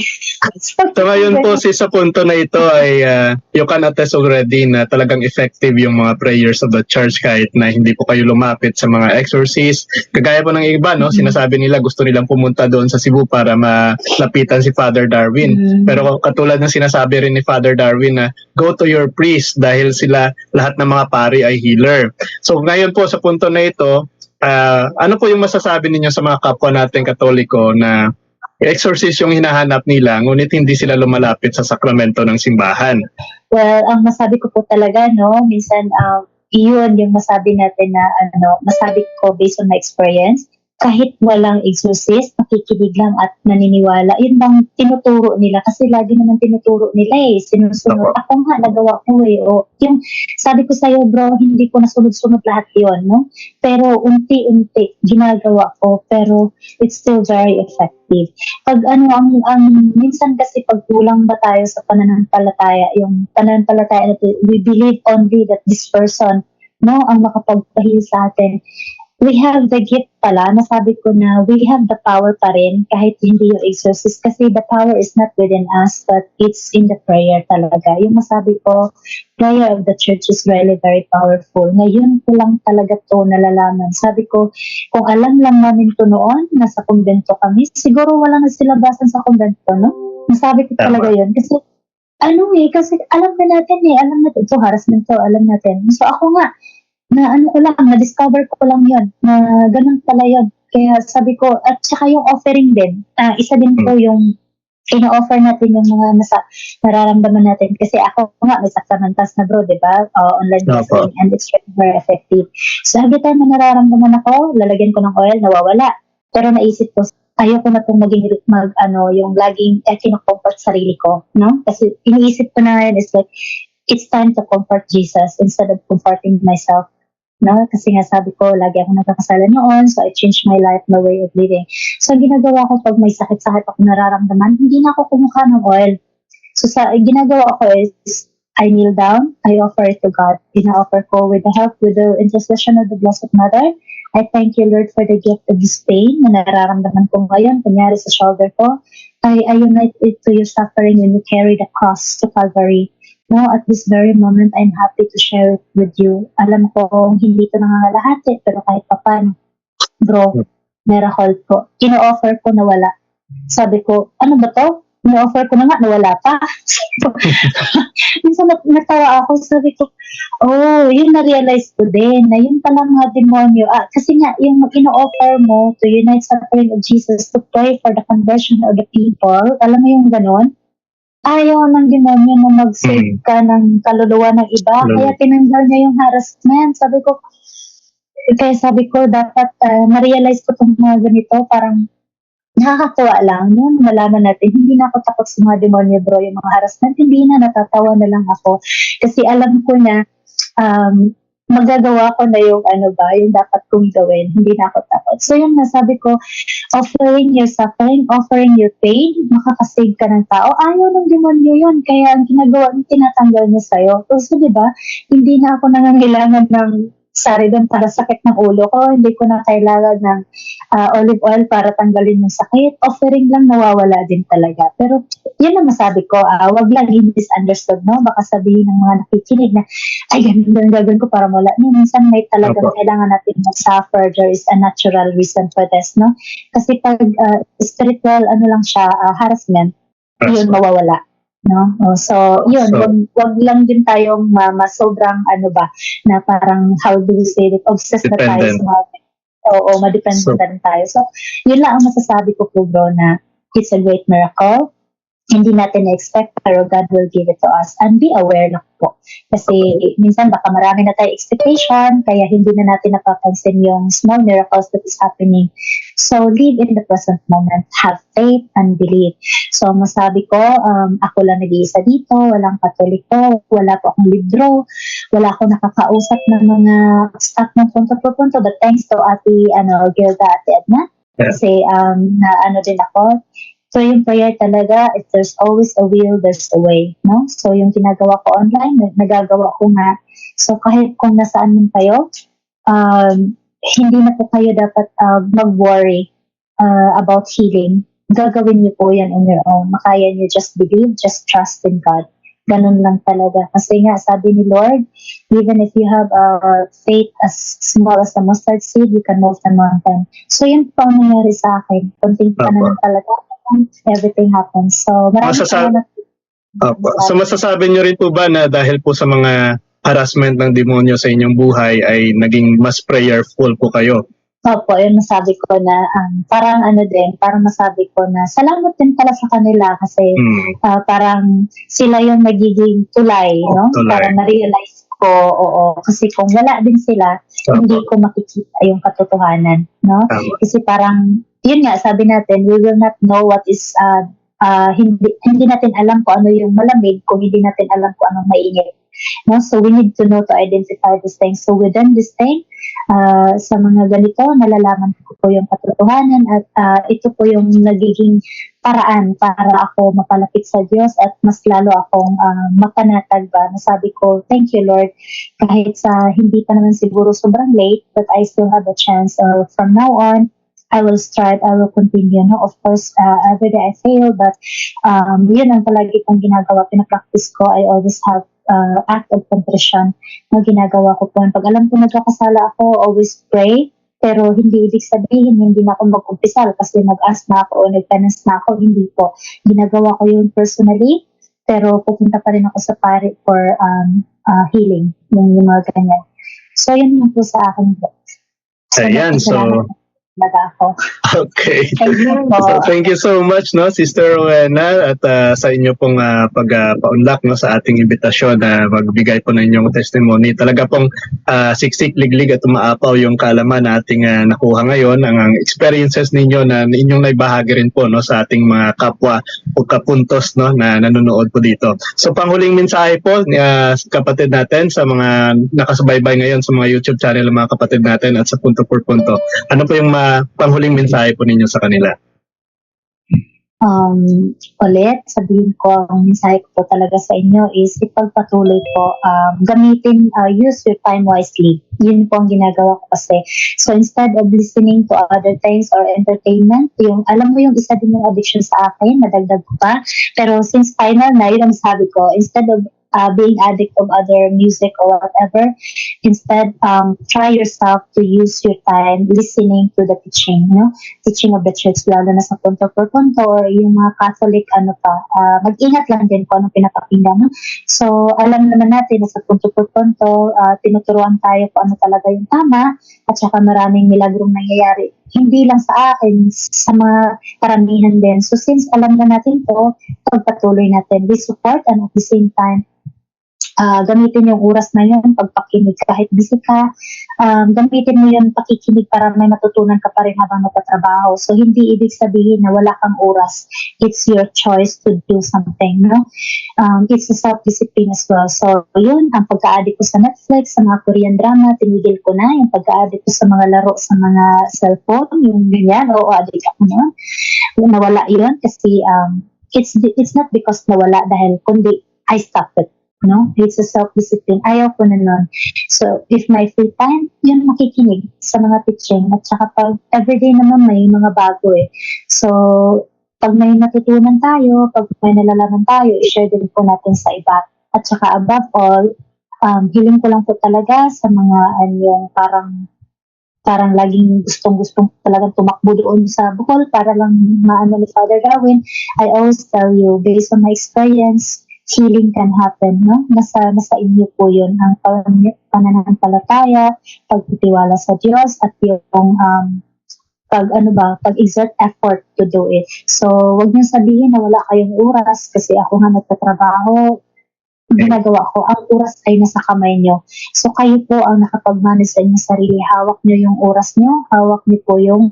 So ngayon po sa punto na ito ay you can attest already na talagang effective yung mga prayers of the church kahit na hindi po kayo lumapit sa mga exorcist. Kagaya po ng iba, no? Sinasabi nila gusto nilang pumunta doon sa Cebu para malapitan si Father Darwin. Pero katulad ng sinasabi rin ni Father Darwin na go to your priest dahil sila lahat ng mga pari ay healer. So ngayon po sa punto na ito, ano po yung masasabi ninyo sa mga kapwa nating Katoliko na exorcist yung hinahanap nila ngunit hindi sila lumalapit sa sakramento ng simbahan? Well, ang masabi ko po talaga, no, minsan iyon yung masabi natin na masabi ko based on my experience, kahit walang exorcist, makikinig lang at naniniwala. Yun bang tinuturo nila? Kasi lagi naman tinuturo nila sinusunod. Ako nga, nagawa ko O, yung sabi ko sa'yo, bro, hindi ko nasunod-sunod lahat yun, no? Pero unti-unti, ginagawa ko. Pero it's still very effective. Pag minsan kasi pag kulang ba tayo sa pananampalataya, yung pananampalataya natin, we believe only that this person, no, ang makapagpahil sa atin. We have the gift pala, nasabi ko na we have the power pa rin kahit hindi yung exorcist kasi the power is not within us but it's in the prayer talaga. Yung masabi ko, prayer of the church is really very powerful. Ngayon ko lang talaga to nalalaman. Sabi ko, kung alam lang namin to noon, nasa kumbento kami, siguro wala na silabasan sa kumbento, no? Nasabi ko talaga yun. Kasi kasi alam na natin to, harassment to, alam natin. So ako nga, na-discover ko lang yun, na ganun pala yun. Kaya sabi ko, at saka yung offering din, isa din po yung ino-offer natin yung mga nararamdaman natin. Kasi ako nga, may sakramentas na bro, di ba? Online blessing, and it's very effective. So every time na nararamdaman ako, lalagyan ko ng oil, nawawala. Pero naisip ko, ayoko na pong yung laging kino-comfort sarili ko, no? Kasi iniisip ko na ngayon is like, it's time to comfort Jesus instead of comforting myself. No? Kasi nga sabi ko, lagi ako nagkakasala noon, so I changed my life, my way of living. So, ang ginagawa ko pag may sakit-sakit ako nararamdaman, hindi na ako kumuha ng oil. So, ginagawa ko is, I kneel down, I offer it to God. Ina-offer ko with the intercession of the Blessed Mother. I thank you, Lord, for the gift of this pain na nararamdaman ko ngayon, kunyari sa shoulder ko. I unite it to your suffering when you carry the cross to Calvary. No, at this very moment, I'm happy to share it with you. Alam ko, hindi ito nangangalahati, pero kahit pa paano, bro, miracle po. Ino-offer ko na wala. Sabi ko, ano ba to? Ino-offer ko na nga, nawala pa. Minsan natawa ako, sabi ko, oh, yun na-realize ko din, na yun palang mga demonyo. Kasi nga, yung ino-offer mo to unite suffering of Jesus, to pray for the conversion of the people, alam mo yung ganon? Ayaw ng demonyo na mag-save ka ng kaluluwa ng iba. Kaya tinanggal niya yung harassment. Sabi ko, dapat na-realize ko itong mga ganito, parang nakakatuwa lang. No? Malaman natin, hindi na ako takot sa mga demonyo, bro. Yung mga harassment, hindi na, natatawa na lang ako. Kasi alam ko na, magagawa ko na yung yung dapat kong gawin. Hindi na ako takot. So yung nasabi ko, offering your suffering, offering your pain, makakasave ka ng tao. Ayaw ng demonyo yun. Kaya ang ginagawa, tinatanggal niya sa'yo. So, di ba, hindi na ako nangangailangan ng Saridon para sakit ng ulo ko. Hindi ko na kailangan ng olive oil para tanggalin yung sakit. Offering lang, nawawala din talaga. Pero, yun ang masabi ko, wag lang i-misunderstood, no? Baka sabihin ng mga nakikinig na, ay, ganun gagawin ko para wala. No, minsan may talagang kailangan natin mag-suffer. There is a natural reason for this, no? Kasi pag spiritual, lang siya, harassment, yun mawawala. No? So, yun, wag lang din tayong sobrang na parang, how do we say it, obsessed na tayo sa mga, madependent na rin tayo. So, yun lang ang masasabi ko po, bro, na it's a great miracle. Hindi natin na-expect, pero God will give it to us. And be aware lang po. Kasi minsan baka marami na tayo expectation, kaya hindi na natin napapansin yung small miracles that is happening. So, live in the present moment. Have faith and believe. So, masabi ko, ako lang nag-iisa dito, walang katoliko, wala po akong libro, wala akong nakakausap ng mga staff ng punto po punto. But thanks to Gilda, Ate Edna. Kasi, din ako. So, yung prayer talaga, if there's always a will, there's a way, no? So, yung ginagawa ko online, nagagawa ko nga. So, kahit kung nasaan man kayo, hindi na po kayo dapat mag-worry about healing. Gagawin niyo po yan on your own. Makaya niyo, just believe, just trust in God. Ganun lang talaga. Kasi nga, sabi ni Lord, even if you have faith as small as a mustard seed, you can move the mountain. So, yun po ang nangyari sa akin. Kunting panahon talaga. Everything happens. So, masasabi niyo rin po ba na dahil po sa mga harassment ng demonyo sa inyong buhay ay naging mas prayerful po kayo? Opo, yun masabi ko na parang parang masabi ko na salamat din pala sa kanila kasi parang sila yung nagiging tulay, no? Parang na-realize ko, kasi kung wala din sila, hindi ko makikita yung katotohanan, no? Kasi parang yun nga, sabi natin, we will not know what is, hindi natin alam kung ano yung malamig kung hindi natin alam kung anong mainit. No? So, we need to know to identify these things. So, within this thing, sa mga ganito, nalalaman ko po yung katotohanan at ito po yung nagiging paraan para ako mapalapit sa Diyos at mas lalo akong mapanatag ba. Nasabi ko, thank you Lord, kahit sa hindi pa naman siguro sobrang late, but I still have a chance. From now on, I will strive, I will continue. No? Of course, every day I fail, but yun ang palagi kong ginagawa. Pinapractice ko, I always have act of contrition na ginagawa ko po. Pag alam ko nagkakasala ako, always pray, pero hindi ibig sabihin, hindi na ako mag-umpisal kasi nag-ask na ako o nag-penance na ako, hindi po. Ginagawa ko yun personally, pero pupunta pa rin ako sa pari for healing, yung mga ganyan. So, yun lang po sa akin po. Ayan, so Baga ako. Okay. Thank you po. So thank you so much, no, Sister Rowena, at sa inyo pong pag-paunlak, no, sa ating imbitasyon na magbigay po ng inyong testimony. Talaga pong siksik, liglig at umaapaw yung kaalaman na ating nakuha ngayon, ang experiences ninyo na inyong naibahagi rin po, no, sa ating mga kapwa o kapuntos, no, na nanonood po dito. So panghuling mensahe po, kapatid natin, sa mga nakasubaybay ngayon sa mga YouTube channel ng mga kapatid natin at sa Punto por Punto. Ano po yung panghuling mensahe po ninyo sa kanila? Ulit, sabihin ko, ang mensahe ko po talaga sa inyo is ipagpatuloy po, gamitin, use your time wisely. Yun po ang ginagawa ko kasi. So instead of listening to other things or entertainment, alam mo yung isa din yung addiction sa akin, nadagdag ko pa. Pero since final na, yun ang sabi ko, instead of being addict of other music or whatever, instead try yourself to use your time listening to the teaching, teaching of the church, lalo na sa Punto por Punto or yung mga Catholic mag-ingat lang din po anong pinapakinggan, no? So alam naman natin na sa Punto por Punto, tinuturuan tayo kung ano talaga yung tama, at saka maraming milagrong nangyayari, hindi lang sa akin, sa mga karamihan din. So since alam na natin to, pagpatuloy natin, we support, and at the same time gamitin yung oras na yun, pagpakinig kahit busy ka, gamitin mo yun, pakikinig para may matutunan ka pa rin habang nagtatrabaho. So hindi ibig sabihin na wala kang oras. It's your choice to do something, no? It's a self-discipline as well. So yun, ang pagka-addict ko sa Netflix, sa mga Korean drama, tinigil ko na. Yung pagka-addict ko sa mga laro, sa mga cellphone, yung ganyan, addict ako na. Nawala yun kasi it's not because nawala dahil kundi I stopped it. No, it's a self-discipline. Ayaw ko na nun. So, if my free time, yun makikinig sa mga teaching. At saka pag everyday naman may mga bago eh. So, pag may natutunan tayo, pag may nalalaman tayo, i-share din po natin sa iba. At saka above all, hiling ko lang po talaga sa mga yung parang laging gustong talagang tumakbo doon sa Bohol para lang maano ni Father Darwin. I always tell you, based on my experience, healing can happen, no? Nasa inyo po yun, ang pananampalataya, pagtitiwala sa Diyos, at yung pag-exert effort to do it. So, wag niyo sabihin na wala kayong oras kasi ako nga nagtatrabaho, ginagawa ko, ang oras ay nasa kamay niyo. So, kayo po ang nakapag-manage sa inyong sarili. Hawak niyo yung oras niyo, hawak niyo po yung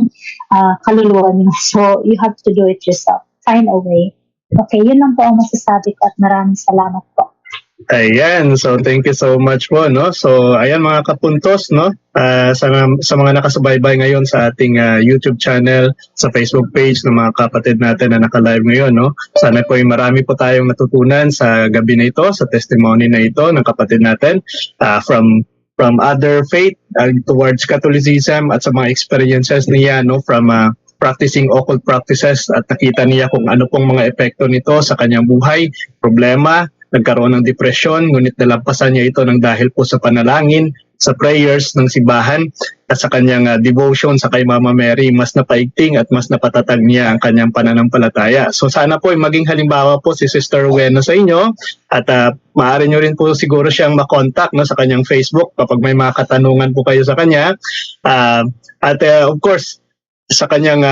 kaluluwa niyo. So, you have to do it yourself. Find a way. Okay, yun lang po ang masasabi ko at maraming salamat po. Ayan, so thank you so much po, no? So ayan mga kapuntos, no? Sa mga nakasubaybay ngayon sa ating YouTube channel, sa Facebook page ng mga kapatid natin na naka-live ngayon, no? Sana po ay marami po tayong natutunan sa gabi na ito, sa testimony na ito ng kapatid natin from other faith towards Catholicism, at sa mga experiences niya, no, from practicing occult practices, at nakita niya kung ano pong mga epekto nito sa kanyang buhay, problema, nagkaroon ng depresyon, ngunit nalampasan niya ito ng dahil po sa panalangin, sa prayers ng simbahan, at sa kanyang devotion sa kay Mama Mary. Mas napaigting at mas napatatag niya ang kanyang pananampalataya. So sana po ay maging halimbawa po si Sister Rowena sa inyo, at maaari nyo rin po siguro siyang makontak, no, sa kanyang Facebook kapag may mga katanungan po kayo sa kanya. Of course, sa kanyang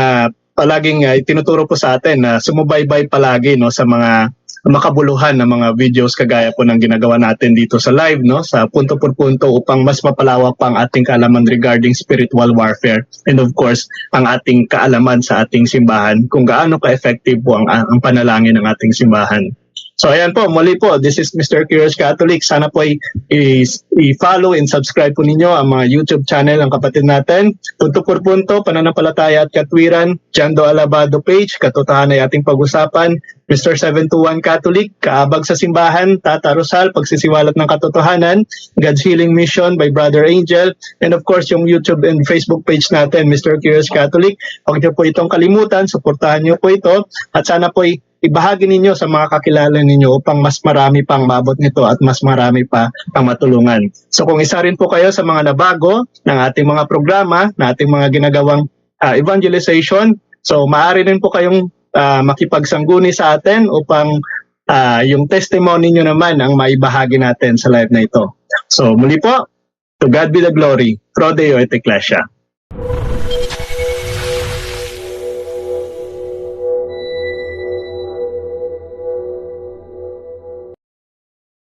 palaging tinuturo po sa atin na sumubaybay palagi, no, sa mga makabuluhan na mga videos kagaya po ng ginagawa natin dito sa live, no, sa Punto por Punto, upang mas mapalawak pa ang ating kaalaman regarding spiritual warfare, and of course ang ating kaalaman sa ating simbahan, kung gaano ka-effective po ang panalangin ng ating simbahan. So ayan po, muli po, this is Mr. Curious Catholic. Sana po i-follow and subscribe po ninyo ang mga YouTube channel ng kapatid natin. Punto por Punto, Pananampalataya at Katwiran, Jando Alabado page, Katotohanan ay ating pag-usapan. Mr. 721 Catholic, Kaabag sa Simbahan, Tata Rosal, Pagsisiwalat ng Katotohanan, God's Healing Mission by Brother Angel, and of course yung YouTube and Facebook page natin, Mr. Curious Catholic. Huwag niyo po itong kalimutan, suportahan niyo po ito, at sana po ibahagi ninyo sa mga kakilala ninyo upang mas marami pang mabot nito at mas marami pa ang matulungan. So kung isa rin po kayo sa mga nabago ng ating mga programa, na ating mga ginagawang evangelization, so maaari rin po kayong makipagsangguni sa atin upang yung testimony nyo naman ang maibahagi natin sa live na ito. So muli po, to God be the glory. Pro Deo et Ecclesia.